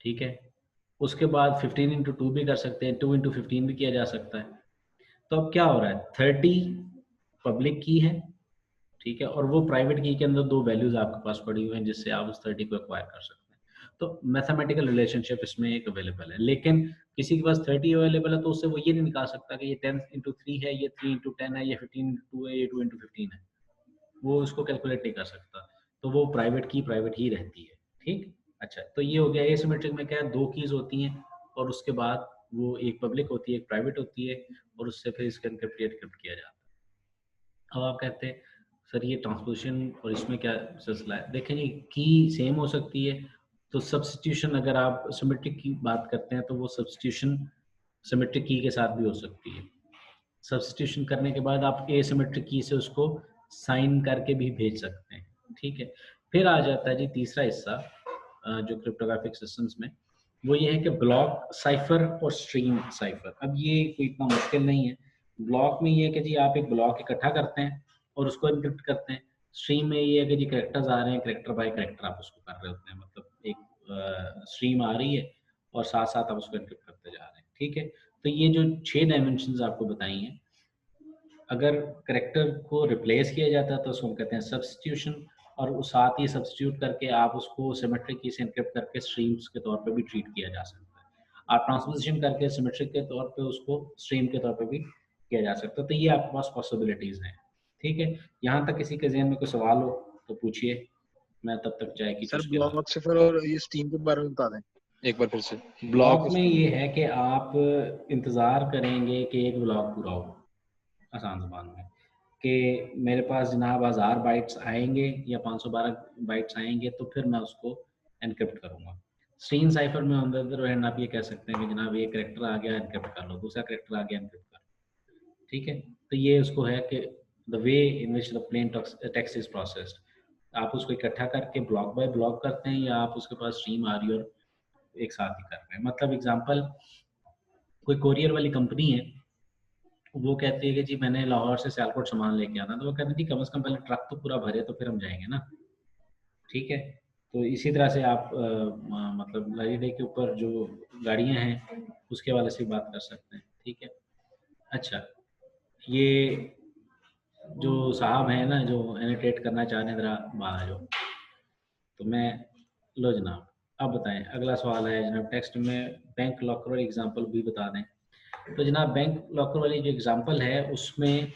ठीक है। उसके बाद 15 इंटू 2 भी कर सकते हैं, 2 इंटू 15 भी किया जा सकता है। तो अब क्या हो रहा है, 30 पब्लिक की है, ठीक है, और वो प्राइवेट की के अंदर दो वैल्यूज आपके पास पड़ी हुई हैं जिससे आप उस 30 को एक्वायर कर सकते हैं। तो मैथमेटिकल रिलेशनशिप इसमें एक अवेलेबल है, लेकिन किसी के पास 30 अवेलेबल है तो उससे वो ये नहीं निकाल सकता कि ये 10 इंटू 3 है, ये 3 इंटू 10 है, ये 15 इंटू 2 है, ये 2 इंटू 15 है, वो उसको कैलकुलेट नहीं कर सकता। तो वो प्राइवेट की प्राइवेट ही रहती है, ठीक। अच्छा, तो ये हो गया एसिमेट्रिक में क्या है, दो कीज होती हैं और उसके बाद वो एक पब्लिक होती है एक प्राइवेट होती है और उससे फिर इसका एनक्रिप्ट किया जाता है। अब आप कहते हैं सर ये ट्रांसपोजिशन और इसमें क्या सिलसिला है, देखें जी की सेम हो सकती है, तो सब्स्टिट्यूशन अगर आप सिमेट्रिक की बात करते हैं तो वो सब्स्टिट्यूशन सिमेट्रिक की के साथ भी हो सकती है। सब्स्टिट्यूशन करने के बाद आप एसिमेट्रिक की से उसको साइन करके भी भेज सकते हैं, ठीक है। फिर आ जाता है जी तीसरा हिस्सा जो क्रिप्टोग्राफिक सिस्टम्स में, वो ये है कि ब्लॉक साइफर और स्ट्रीम साइफर। अब ये कोई इतना मुश्किल नहीं है। ब्लॉक में ये है कि जी आप एक ब्लॉक इकट्ठा करते हैं और उसको एनक्रिप्ट करते हैं। स्ट्रीम में ये है कि जी कैरेक्टर्स आ रहे हैं, कैरेक्टर बाय कैरेक्टर आप उसको कर रहे होते हैं, मतलब एक स्ट्रीम आ रही है और साथ साथ आप उसको एनक्रिप्ट करते जा रहे हैं, ठीक है। तो ये जो 6 डायमेंशंस आपको बताई हैं, अगर कैरेक्टर को रिप्लेस किया जाता है तो उसको हम कहते हैं सब्स्टिट्यूशन, और उस साथ ही सब्स्टिट्यूट करके आप उसको सिमेट्रिक की से एनक्रिप्ट करके स्ट्रीम्स के तौर पे भी ट्रीट किया जा सकता है। आप ट्रांसपोजिशन करके सिमेट्रिक के तौर पे उसको स्ट्रीम के तौर पे भी किया जा सकता है। तो ये आपके पास पॉसिबिलिटीज हैं, ठीक है। यहाँ तक किसी के ज़हन में कोई सवाल हो तो पूछिए, मैं तब तक चाय की सर ब्लॉक से फिर और ये स्टीम के बारे में बता दें एक बार फिर से। ब्लॉक में ये है कि आप इंतज़ार करेंगे कि एक ब्लॉक पूरा हो, आसान ज़ुबान में, कि मेरे पास जनाब 1000 बाइट्स आएंगे या 512 बाइट्स आएंगे तो फिर मैं उसको एनक्रिप्ट करूँगा। स्ट्रीम साइफर में ऑन द अदर हैंड आप ये कह सकते हैं कि जनाब ये कैरेक्टर आ गया एनक्रिप्ट कर लो, दूसरा कैरेक्टर आ गया एनक्रिप्ट कर लो, ठीक है। तो ये उसको है कि the way in which the plain text is processed, आप उसको इकट्ठा करके ब्लॉक बाय ब्लॉक करते हैं या आप उसके पास स्ट्रीम आ रही है और एक साथ ही कर रहे हैं। मतलब एग्जांपल, कोई कोरियर वाली कंपनी है, वो कहती है कि जी मैंने लाहौर से सियालकोट सामान लेके आना, तो वो कहते हैं जी कम से कम पहले ट्रक तो पूरा भरे तो फिर हम जाएंगे ना, ठीक है। तो इसी तरह से आप मतलब लॉरी के ऊपर जो गाड़ियां हैं उसके वाले से बात कर सकते हैं, ठीक है। अच्छा, ये जो साहब हैं ना जो एनोटेट करना चाह रहे हैं जरा बाहर जो, तो मैं लो जनाब अब बताएं। अगला सवाल है जनाब टेक्स्ट में बैंक लॉकर वाली एग्जांपल भी बता दें। तो जनाब बैंक लॉकर वाली जो एग्जांपल है उसमें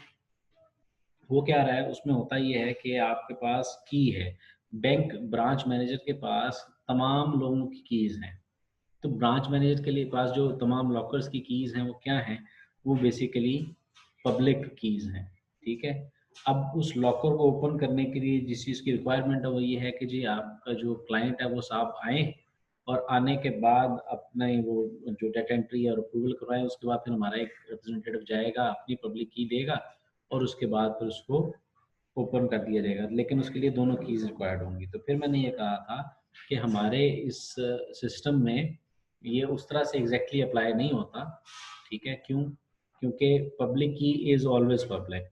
वो क्या रहा है, उसमें होता ये है कि आपके पास की है, बैंक ब्रांच मैनेजर के पास तमाम लोगों की कीज़ हैं। तो ब्रांच मैनेजर के लिए पास जो तमाम लॉकर्स की कीज़ हैं वो क्या हैं, वो बेसिकली पब्लिक कीज़ हैं, ठीक है। अब उस लॉकर को ओपन करने के लिए जिस चीज़ की रिक्वायरमेंट है वो ये है कि जी आपका जो क्लाइंट है वो साहब आए और आने के बाद अपने वो जो डेटा एंट्री और अप्रूवल करवाएं, उसके बाद फिर हमारा एक रिप्रेजेंटेटिव जाएगा अपनी पब्लिक की देगा और उसके बाद फिर उसको ओपन कर दिया जाएगा, लेकिन उसके लिए दोनों कीज़ रिक्वायर्ड होंगी। तो फिर मैंने ये कहा था कि हमारे इस सिस्टम में ये उस तरह से एग्जैक्टली अप्लाई नहीं होता, ठीक है। क्यों? क्योंकि पब्लिक की इज ऑलवेज पब्लिक,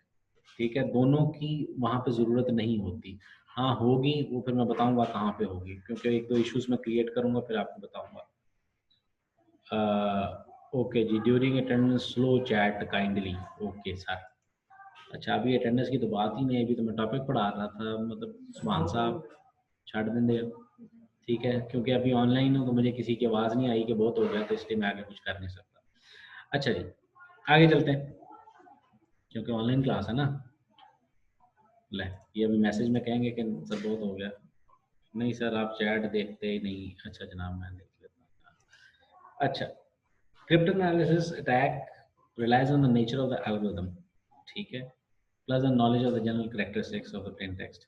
ठीक है। दोनों की वहाँ पे ज़रूरत नहीं होती। हाँ होगी, वो फिर मैं बताऊंगा कहाँ पे होगी, क्योंकि एक दो इश्यूज मैं क्रिएट करूंगा फिर आपको बताऊंगा। ओके जी, during attendance slow chat kindly. Okay sir. अच्छा अभी अटेंडेंस की तो बात ही नहीं, अभी तो मैं टॉपिक पढ़ा रहा था, मतलब सुभान साहब छाड़ देंगे, ठीक है। क्योंकि अभी ऑनलाइन हूँ तो मुझे किसी की आवाज़ नहीं आई कि बहुत हो गया, तो इसलिए मैं आगे कुछ कर नहीं सकता। अच्छा जी आगे चलते हैं, क्योंकि ऑनलाइन क्लास है ना। ले ये अभी मैसेज में कहेंगे कि सर बहुत हो गया। नहीं सर आप चैट देखते ही नहीं। अच्छा जनाब मैं देख लेता हूँ। अच्छा, क्रिप्टोनालिसिस attack relies on the nature of the algorithm, ठीक है, plus the knowledge of the general characteristics of the plain text।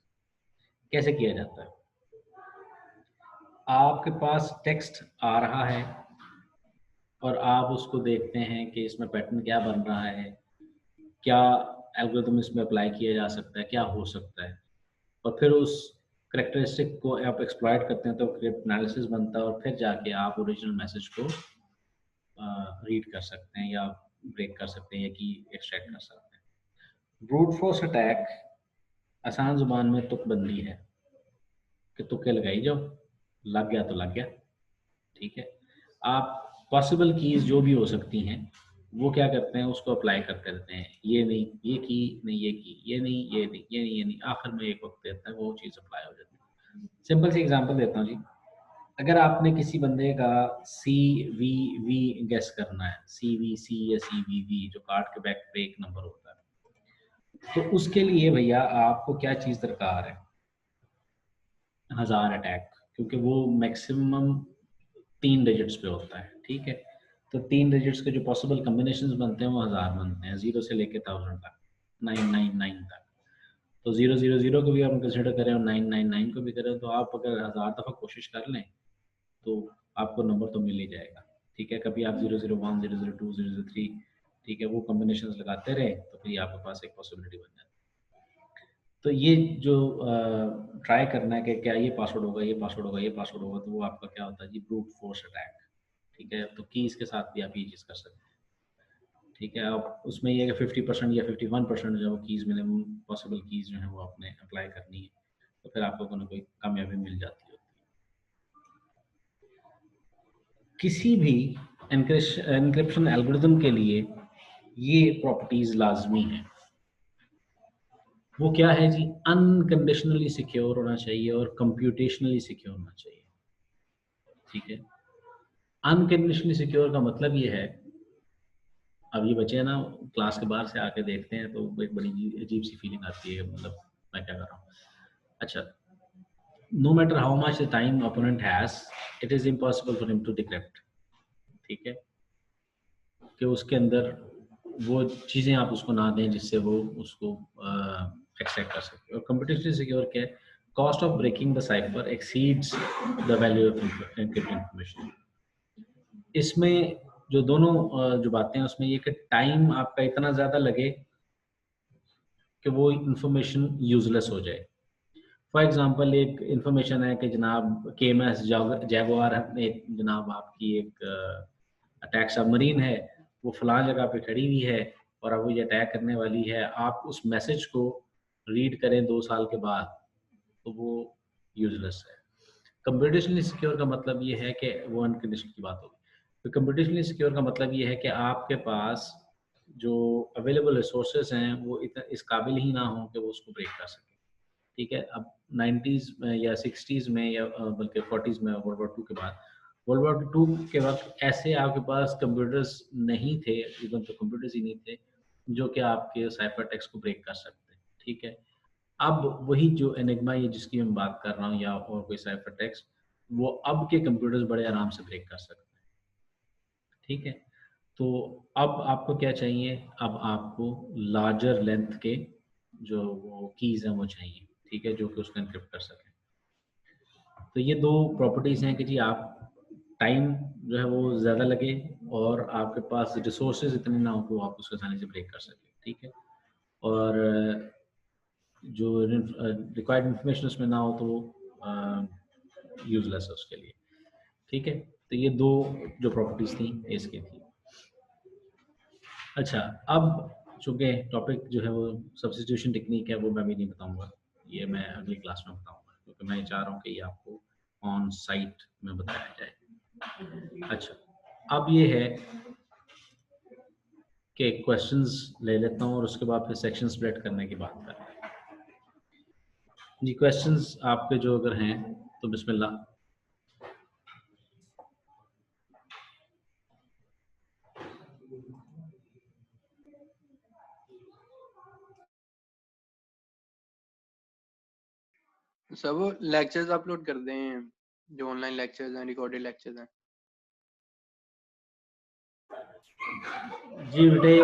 कैसे किया जाता है? आपके पास टेक्स्ट आ रहा है और आप उसको देखते हैं कि इसमें पैटर्न क्या बन रहा है, क्या एल्गोरिथम इसमें अप्लाई किया जा सकता है, क्या हो सकता है, और फिर उस करेक्टरिस्टिक को आप एक्सप्लॉइट करते हैं तो क्रिप्ट एनालिसिस बनता है, और फिर जाके आप ओरिजिनल मैसेज को रीड कर सकते हैं या ब्रेक कर सकते हैं या की एक्सट्रैक्ट कर सकते हैं। ब्रूट फोर्स अटैक आसान जुबान में तुकबंदी है कि तुक्के लगाई जाओ, लग गया तो लग गया, ठीक है। आप पॉसिबल कीज जो भी हो सकती हैं वो क्या करते हैं, उसको अप्लाई करते रहते हैं, ये नहीं ये की, नहीं ये की, ये नहीं ये नहीं ये नहीं ये नहीं, आखिर में एक वक्त देता है वो चीज़ अप्लाई हो जाती है। सिंपल सी एग्जांपल देता हूँ जी, अगर आपने किसी बंदे का सी वी वी गेस करना है, सी वी सी या सी वी वी जो कार्ड के बैक पे एक नंबर होता है, तो उसके लिए भैया आपको क्या चीज़ दरकार है? 1000 अटैक, क्योंकि वो मैक्सिमम 3 डिजिट्स पे होता है, ठीक है। तो 3 डिजिट्स के जो पॉसिबल कॉम्बिनेशंस बनते हैं वो 1000 बनते हैं, 0 से लेके 1000 तक, 999 तक। तो 000 को भी हम कंसिडर करें और 999 को भी करें, तो आप अगर 1000 दफ़ा कोशिश कर लें तो आपको नंबर तो मिल ही जाएगा, ठीक है। कभी आप 001 002 003, ठीक है, वो कॉम्बिनेशंस लगाते रहे तो फिर आपके पास एक पॉसिबिलिटी बन जाती है। तो ये जो ट्राई करना है कि क्या ये पासवर्ड होगा, ये पासवर्ड होगा, ये पासवर्ड होगा, तो वो आपका क्या होता है जी, ब्रूट फोर्स अटैक, ठीक है। तो कीज़ के साथ भी आप ये चीज़ कर सकते हैं, ठीक है। अब उसमें ये है कि 50% या 51% जो कीज़ मिनिमम पॉसिबल कीज़ जो है वो आपने अप्लाई करनी है, तो फिर आपको कोई ना कोई कामयाबी मिल जाती है। किसी भी एनक्रिप्शन एल्गोरिथम के लिए ये प्रॉपर्टीज लाजमी है। वो क्या है जी? अनकंडीशनली सिक्योर होना चाहिए और कंप्यूटेशनली सिक्योर होना चाहिए, ठीक है। अनकंडीशनली सिक्योर का मतलब ये है, अब ये बच्चे ना क्लास के बाहर से आके देखते हैं तो एक बड़ी अजीब सी फीलिंग आती है, मतलब मैं क्या कर रहा हूँ। अच्छा, no matter how much the time opponent has, it is impossible for him to decrypt, ठीक है, कि उसके अंदर वो चीज़ें आप उसको ना दें जिससे वो उसको एक्सट्रैक्ट कर सके। और कंप्यूटेशनली सिक्योर क्या है? Cost of breaking the cipher exceeds the value of encrypted information. इसमें जो दोनों जो बातें हैं उसमें ये कि टाइम आपका इतना ज़्यादा लगे कि वो इंफॉर्मेशन यूजलेस हो जाए। फॉर एग्जांपल एक इंफॉर्मेशन है कि जनाब KMS जैगुआर में जनाब आपकी एक अटैक सबमरीन है, वो फलां जगह पे खड़ी हुई है और अब वो ये अटैक करने वाली है। आप उस मैसेज को रीड करें 2 साल के बाद तो वो यूजलेस है। कंप्यूटेशनली सिक्योर का मतलब ये है कि वो अनकंडीशनल की बात होगी। तो कंप्यूटेशनली सिक्योर का मतलब ये है कि आपके पास जो अवेलेबल रिसोर्सेज हैं वो इस काबिल ही ना हो कि वो उसको ब्रेक कर सके, ठीक है। अब 90s में या 60s में या बल्कि 40s में वर्ल्ड वॉर 2 के बाद, वर्ल्ड वॉर 2 के वक्त ऐसे आपके पास कंप्यूटर्स नहीं थे, इवन तो कंप्यूटर्स ही नहीं थे जो कि आपके साइफर टेक्स्ट को ब्रेक कर सकते, ठीक है। अब वही जो एनिग्मा ये जिसकी मैं बात कर रहा हूँ या और कोई साइफर टेक्स्ट, वो अब के कंप्यूटर्स बड़े आराम से ब्रेक कर सकते हैं, ठीक है। तो अब आपको क्या चाहिए? अब आपको लार्जर लेंथ के जो वो कीज़ हैं वो चाहिए, ठीक है, जो कि उसको एनक्रिप्ट कर सकें। तो ये दो प्रॉपर्टीज़ हैं कि जी आप टाइम जो है वो ज़्यादा लगे और आपके पास रिसोर्सेज इतने ना हो कि वो आप उसको आसानी से ब्रेक कर सकें, ठीक है। और जो रिक्वायर्ड इन्फॉर्मेशन उसमें ना हो तो वो यूजलेस है उसके लिए, ठीक है। तो ये दो जो प्रॉपर्टीज थी इसकी थी। अच्छा, अब चूंकि टॉपिक जो है वो सब्स्टिट्यूशन टेक्निक है, वो मैं भी नहीं बताऊंगा, ये मैं अगली क्लास में बताऊंगा, क्योंकि मैं चाह रहा हूँ कि ये आपको ऑन साइट में बताया जाए। अच्छा, अब ये है कि क्वेश्चंस ले लेता हूँ और उसके बाद फिर सेक्शन स्प्लिट करने की बात करते हैं। जी, क्वेश्चंस आपके जो अगर हैं तो बिस्मिल्लाह। सब लेक्चर्स अपलोड कर दें, जो ऑनलाइन लेक्चर्स हैं, रिकॉर्डेड लेक्चर्स हैं। जी बेटे,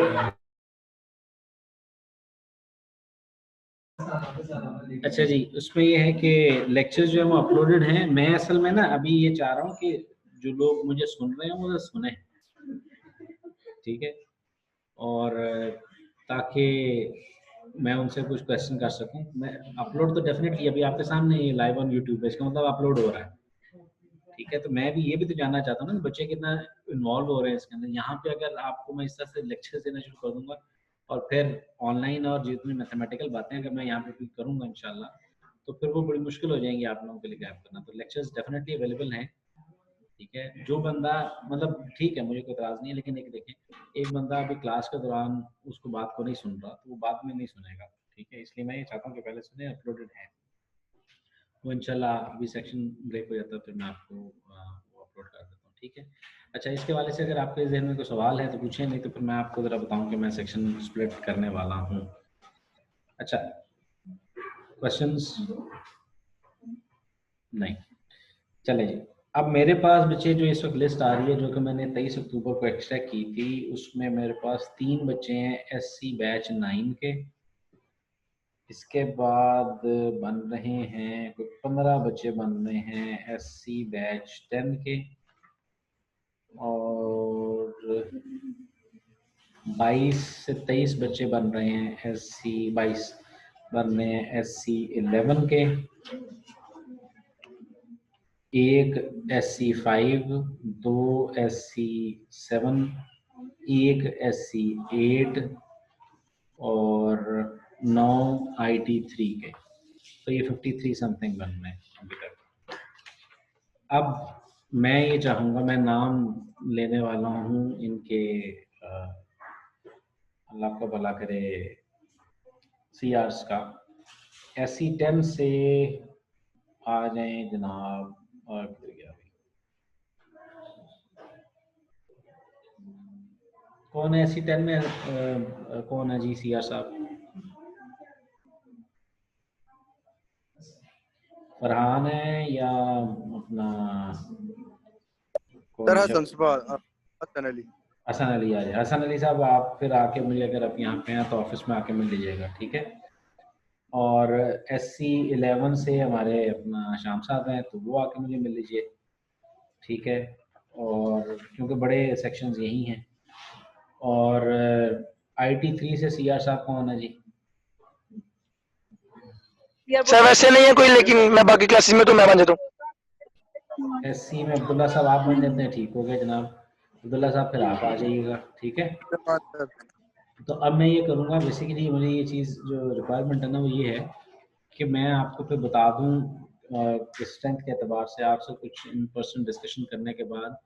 अच्छा जी, उसमें ये है कि लेक्चर्स जो है वो अपलोडेड हैं। मैं असल में ना अभी ये चाह रहा हूँ कि जो लोग मुझे सुन रहे हैं वो सुने, ठीक है, और ताकि मैं उनसे कुछ क्वेश्चन कर सकूं। मैं अपलोड तो डेफिनेटली अभी आपके सामने ये लाइव ऑन यूट्यूब है, इसका मतलब अपलोड हो रहा है, ठीक है। तो मैं भी ये भी तो जानना चाहता हूँ ना बच्चे कितना इन्वॉल्व हो रहे हैं इसके अंदर। यहाँ पे अगर आपको मैं इस तरह से लेक्चर्स देना शुरू कर दूंगा और फिर ऑनलाइन और जितनी मैथमेटिकल बातें अगर मैं यहाँ पे करूँगा इंशाल्लाह, तो फिर वो बड़ी मुश्किल हो जाएंगी आप लोगों के लिए गैप करना। तो लेक्चर्स डेफिनेटली अवेलेबल हैं, ठीक है। जो बंदा मतलब ठीक है, मुझे कोई एतराज़ नहीं है, लेकिन एक देखें, एक बंदा अभी क्लास के दौरान उसको बात को नहीं सुन रहा तो वो बाद में नहीं सुनेगा, ठीक है। इसलिए मैं ये चाहता हूँ कि पहले सुने, अपलोडेड है वो इंशाल्लाह। अभी सेक्शन ब्रेक हो जाता है फिर मैं आपको वो अपलोड कर देता हूँ, ठीक है। अच्छा, इसके वाले से अगर आपके जहन में कोई सवाल है तो पूछें, नहीं तो फिर मैं आपको ज़रा बताऊँ कि मैं सेक्शन स्प्लिट करने वाला हूँ। अच्छा, क्वेश्चंस नहीं, चले जी। अब मेरे पास बच्चे जो इस वक्त लिस्ट आ रही है, जो कि मैंने 23 अक्टूबर को एक्सट्रैक्ट की थी, उसमें मेरे पास 3 बच्चे हैं SC बैच 9 के। इसके बाद बन रहे हैं कुछ 15 बच्चे बन रहे हैं SC बैच 10 के, और 22 से 23 बच्चे बन रहे हैं SC 22 बन रहे हैं SC 11 के, एक SC 5, 2 SC 7, एक SC 8 और 9 IT 3 के। तो ये 53 समथिंग बन रहे हैं अभी तक। अब मैं ये चाहूँगा, मैं नाम लेने वाला हूँ इनके, अल्लाह को भला करे, CRs का। SC 10 से आ जाए जनाब, और किधर गया अभी, कौन है SC 10 में, कौन है जी CR साहब? फरहान है या अपना सर हसन अली। हसन अली आ जाए। हसन अली साहब आप फिर आके मुझे, अगर आप यहाँ पे हैं तो ऑफिस में आके मिल लीजिएगा, ठीक है। और SC 11 से हमारे अपना शाम साहब हैं, तो वो आके मुझे मिल लीजिए, ठीक है। और क्योंकि बड़े सेक्शंस यही हैं। और IT 3 से CR साहब कौन है जी? सर वैसे नहीं है कोई, लेकिन मैं बाकी क्लासेस में तो मैं बन जाता हूँ। SC में अब्दुल्ला साहब आप बन जाते हैं, ठीक हो गया जनाब। अब्दुल्ला साहब फिर आप आ जाइएगा, ठीक है। तो अब मैं ये करूँगा, बेसिकली मुझे ये चीज़ जो रिक्वायरमेंट है ना वो ये है कि मैं आपको फिर बता दूँ स्ट्रेंथ के अतबार से, आपसे कुछ इन पर्सन डिस्कशन करने के बाद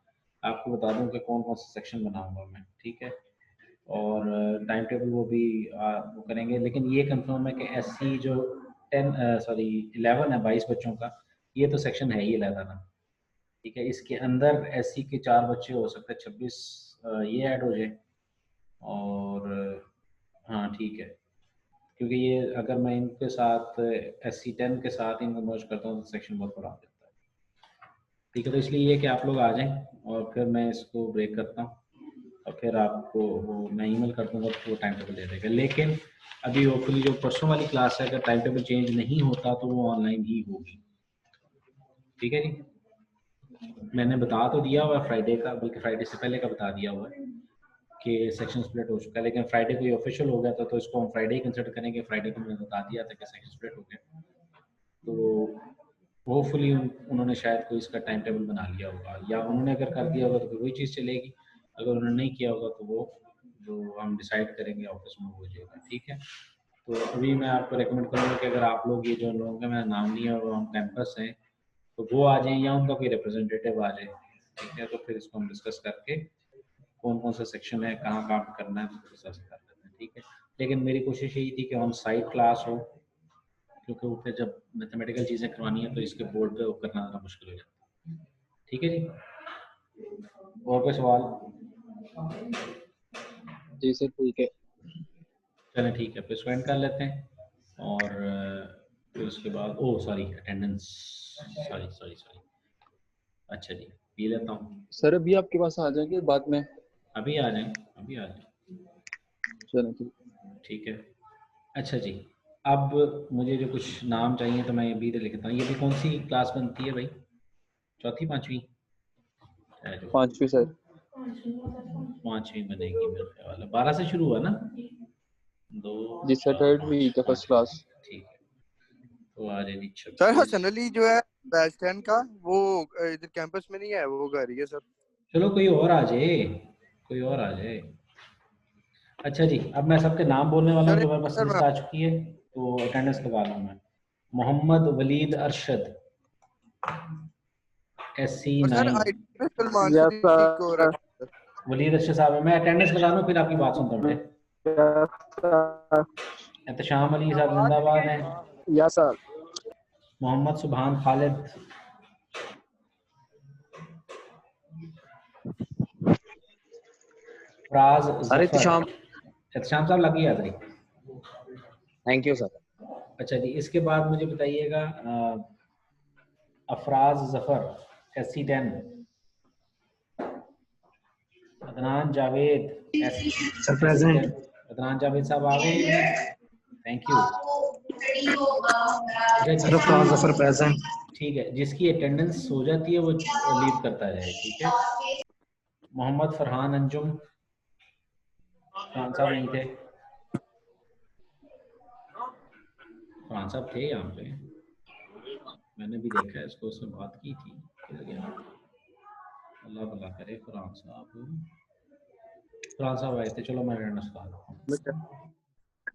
आपको बता दूँ कि कौन कौन सा सेक्शन बनाऊँगा मैं, ठीक है। और टाइम टेबल वो भी वो करेंगे, लेकिन ये कंफर्म है कि SC जो 11 है 22 बच्चों का, ये तो सेक्शन है ही अलग ना, ठीक है। इसके अंदर SC के 4 बच्चे हो सकते हैं, 26 ये ऐड हो जाए। और हाँ ठीक है, क्योंकि ये अगर मैं इनके साथ SC 10 के साथ इनको मर्ज करता हूँ तो सेक्शन बहुत बड़ा हो जाता है, ठीक है। तो इसलिए ये कि आप लोग आ जाएं और फिर मैं इसको ब्रेक करता हूँ और फिर आपको वो मैं ईमेल कर दूँगा तो वो टाइम टेबल दे देगा। लेकिन अभी होपफुली जो परसों वाली क्लास है, अगर टाइम टेबल चेंज नहीं होता तो वो ऑनलाइन ही होगी, ठीक है जी। मैंने बता तो दिया हुआ है फ्राइडे का, बल्कि फ्राइडे से पहले का बता दिया हुआ है कि सेक्शन स्प्लिट हो चुका है, लेकिन फ्राइडे को ये ऑफिशियल हो गया था तो इसको हम फ्राइडे ही कंसिडर करेंगे। फ्राइडे को मैंने बता दिया था कि सेक्शन स्प्लिट हो गया। तो होपफुली उन्होंने शायद कोई इसका टाइम टेबल बना लिया होगा, या उन्होंने अगर कर दिया होगा तो फिर वही चीज़ चलेगी, अगर उन्होंने नहीं किया होगा तो वो जो हम डिसाइड करेंगे ऑफिस में हो जाएगा। ठीक है, तो अभी मैं आपको रेकमेंड करूँगा कि अगर आप लोग, ये जो लोगों का मेरा नाम नहीं है और ऑन कैंपस हैं, तो वो आ जाएं या उनका कोई रिप्रेजेंटेटिव आ जाए। ठीक है, तो फिर इसको हम डिस्कस करके कौन कौन सा सेक्शन है, कहाँ काम करना है, तो डिस्कस कर लेते हैं। ठीक है, लेकिन मेरी कोशिश यही थी कि ऑन साइट क्लास हो, क्योंकि वो फिर जब मैथमेटिकल चीज़ें करवानी है तो इसके बोर्ड पे वो करना ज़्यादा मुश्किल हो जाता है। ठीक है जी, और कोई सवाल? जी सर ठीक है। चलें ठीक है, फिर इसको एंड कर लेते हैं, और फिर उसके बाद ओ सॉरी अटेंडेंस, सॉरी अच्छा जी, पी लेता हूँ। सर अभी आपके पास आ जाएंगे बाद में? अभी आ जाएं, अभी आ जाएं। चलो ठीक। ठीक है, अच्छा जी, अब मुझे जो कुछ नाम चाहिए तो मैं अभी लिखता हूँ। ये भी कौन सी क्लास बनती है भाई, चौथी पांचवी? पांचवी सर। पांचवी बनेगी मेरे ख्याल है, 12 से शुरू हुआ ना? 2 जी सर, 3rd वीक है फर्स्ट क्लास। ठीक है, तो आ जाएगी सर हसन अली जो है बैच 10 का, वो इधर कैंपस में नहीं है, वो घर ही है सर। चलो कोई और आ जाए, कोई और आ जाए। अच्छा जी, अब मैं सबके नाम बोलने वाला हूँ, जो मेरे पास लिस्ट आ चुकी है, तो अटेंडेंस लगा रहा हूँ मैं। मोहम्मद वलीद अरशद, SC9। वलीद अरशद साहब है, मैं अटेंडेंस लगा लूँ फिर आपकी बात सुनता हूँ बेटे। एहतशाम अली साहब जिंदाबाद हैं। Yes sir. Mohammad Subhan Khalid, Faraz sir Zafar. Ehtesham साहब लगी आ जाए। Thank you sir. अच्छा जी, इसके बाद मुझे बताइएगा Afraz Zafar, SC10। Adnan Javed, sir present. Adnan Javed साहब आ गए, thank you. Sir Afraz Zafar present. ठीक है, जिसकी अटेंडेंस हो जाती है वो लीव करता जाए। ठीक है, मोहम्मद फरहान अंजुम, फरहान साहब नहीं थे? फरहान साहब थे यहाँ पे, मैंने भी देखा है इसको, उससे बात की थी, अल्लाह भला करे। फरहान साहब आए थे, चलो मैं अटेंडेंस लगा रहा हूँ।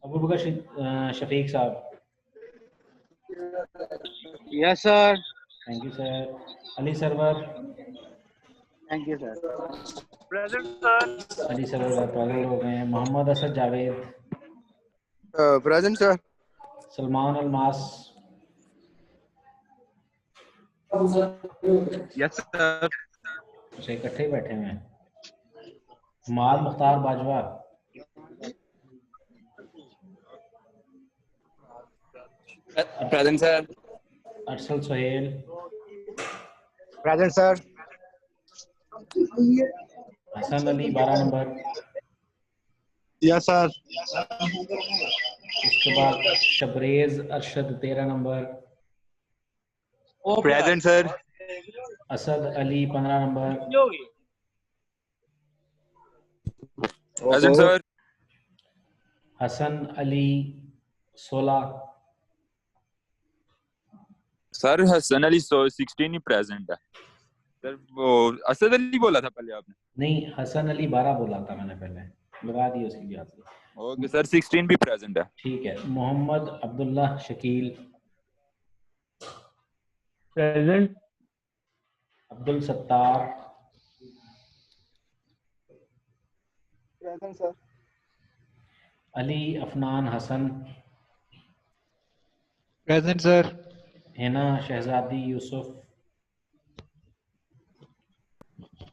अबू बकर शफीक साहब। Yes sir. Thank you sir. Ali Sarwar. Thank you sir. Present sir. Ali Sarwar present हो गए हैं। Mohammad Asad Javed. Present sir. Salman Almas. Yes sir. अच्छा, इकट्ठे ही बैठे हुए हैं। माल Mukhtar Bajwa. Present sir. Arsal Sohail. Present sir. Hassan Ali 12 number. Yes sir. उसके बाद Shabrez Arshad 13 number. Present sir. Asad Ali 15 number. Present sir. Hassan Ali 16। Sir Hassan Ali 16 ही प्रेजेंट है सर। वो असद अली बोला था पहले आपने? नहीं, हसन अली 12 बोला था मैंने पहले, लगा दी उसकी भी आपने। ओके सर, 16 भी प्रेजेंट है। ठीक है, Mohammad Abdullah Shakeel. Present. Abdul Sattar. Present sir. Ali Afnan Hassan. Present sir. Hina Shahzadi Yusuf.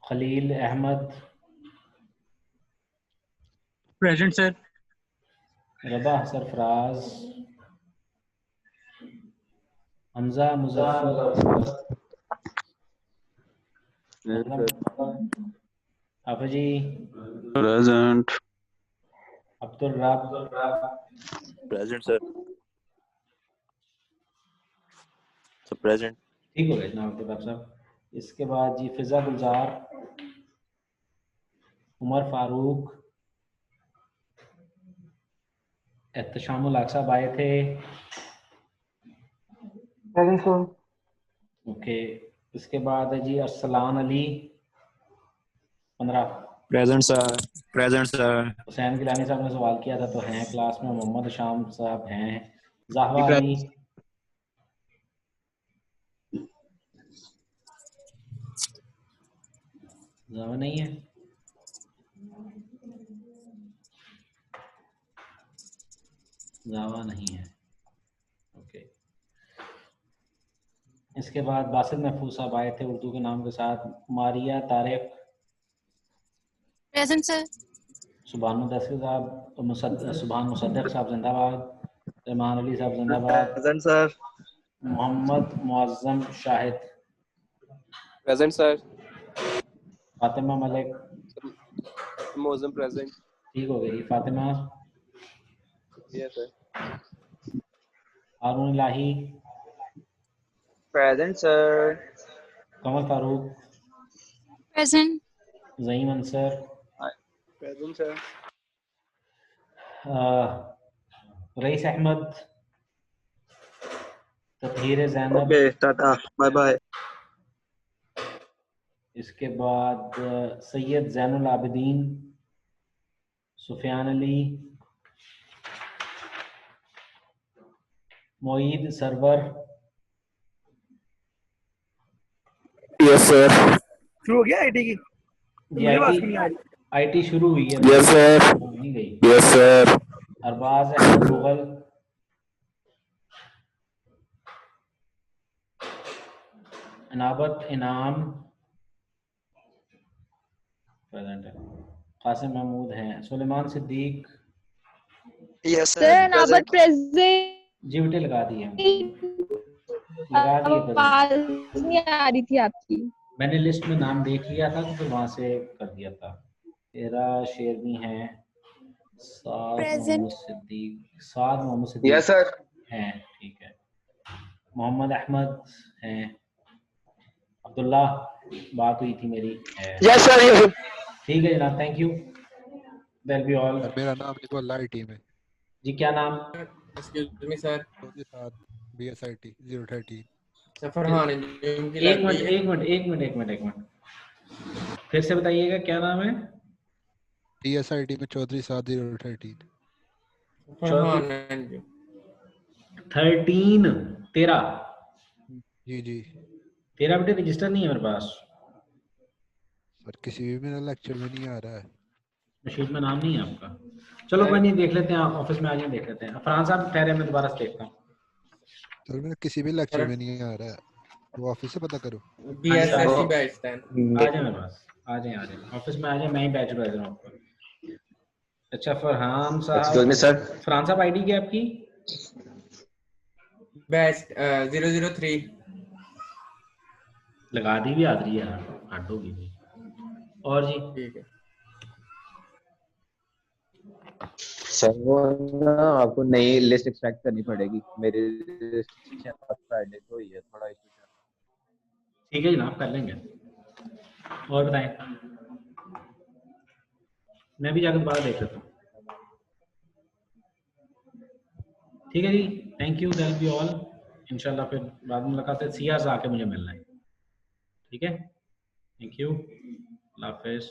Khalil Ahmed. Present sir. Raba Sarfaraz. Hamza Muzaffar. Hafizi. Present. Abdul Rab. Present sir. Present. ठीक हो गया जनाब अब्दुल रब साहब। इसके बाद जी फिजा गुलजार। उमर फारूक। एहतशामुल हक साहब आए थे। Present sir. ओके, इसके बाद है जी Arsalan Ali 15। Present sir. Present sir. Hussain Gilani साहब ने सवाल किया था तो हैं क्लास में। मोहम्मद शाम साहब हैं। ज़हरा अली, ज़हरा नहीं है। ज़हरा नहीं है, ओके। इसके बाद बासित महफूज साहब आए थे उर्दू के नाम के साथ। Maria Tariq present sir. सुभान मुदस्सिर साहब, सुभान मुसद्दक साहब जिंदाबाद। रहमान अली साहब जिंदाबाद। Present sir. Mohammad Muazzam Shahid. Present sir. Fatima Malik. Mozam present. ठीक हो गई Fatima. Yes sir. Haroon Ilahi. Present sir. Kamal Farooq. Present. Zaheem Ansar. Present sir. Raees Ahmed. Tatheer Zainab. Okay tata bye bye. इसके बाद सैयद ज़ैनुल आबिदीन। सुफियान अली। मोईद सरवर। Yes sir. शुरू हो गया आईटी की? आईटी शुरू हुई है। Yes sir. नहीं गई। Yes sir. अरबाज अहमद मुगल। अनाबत इनाम प्रेजेंट है। कासिम महमूद हैं। Suleman Siddique. Yes sir Anabat present. जी बेटे लगा दिए, लगा दिए। आवाज नहीं आ रही थी आपकी। मैंने लिस्ट में नाम देख लिया था तो फिर वहां से कर दिया था। तेरा शेरनी है। साद मोहम्मद सिद्दीक यस सर। हैं, ठीक है। मोहम्मद अहमद हैं। अब्दुल्ला, बात हुई थी मेरी है। Yes sir. ठीक है जनाब, thank you. That be all. मेरा नाम लिखो लाइटी में। जी क्या नाम? Excuse me sir. BSIT 013। Farhan एक मिनट फिर से बताइएगा क्या नाम है? DSIT में चौधरी साद 013। 13 13। जी जी तेरा बेटे रजिस्टर नहीं है मेरे पास। सर किसी भी मेरा लेक्चर में नहीं आ रहा है। शीट में नाम नहीं है आपका। चलो कोई नहीं, देख लेते हैं। आप ऑफिस में आ जाए, देख लेते हैं। फरहान साहब ठहरे, मैं दोबारा से देखता हूँ। सर मेरा किसी भी लेक्चर में नहीं आ रहा है, तो ऑफिस से पता करो। BSSC बैच 10 आ जाए मेरे पास, आ जाए ऑफिस में आ जाए। मैं ही बैच एडवाइजर हूँ आपका। अच्छा फरहान साहब। Excuse me sir. फरहान साहब आईडी क्या आपकी? बैच 003। लगा दी भी आ रही है यार, हट होगी भी। और जी ठीक है सर, वो ना आपको नई लिस्ट एक्सट्रैक्ट करनी पड़ेगी। मेरी लिस्ट फ्राइडे को ही है, थोड़ा इशू है। ठीक है जनाब, कर लेंगे। और बताएं, मैं भी जाकर दोबारा देख लेता हूँ। ठीक है जी, thank you. That be all. इंशाल्लाह फिर बाद में मुलाकात है। सियाज आके मुझे मिलना है, ठीक है। थैंक यू, अल्लाह हाफिज़।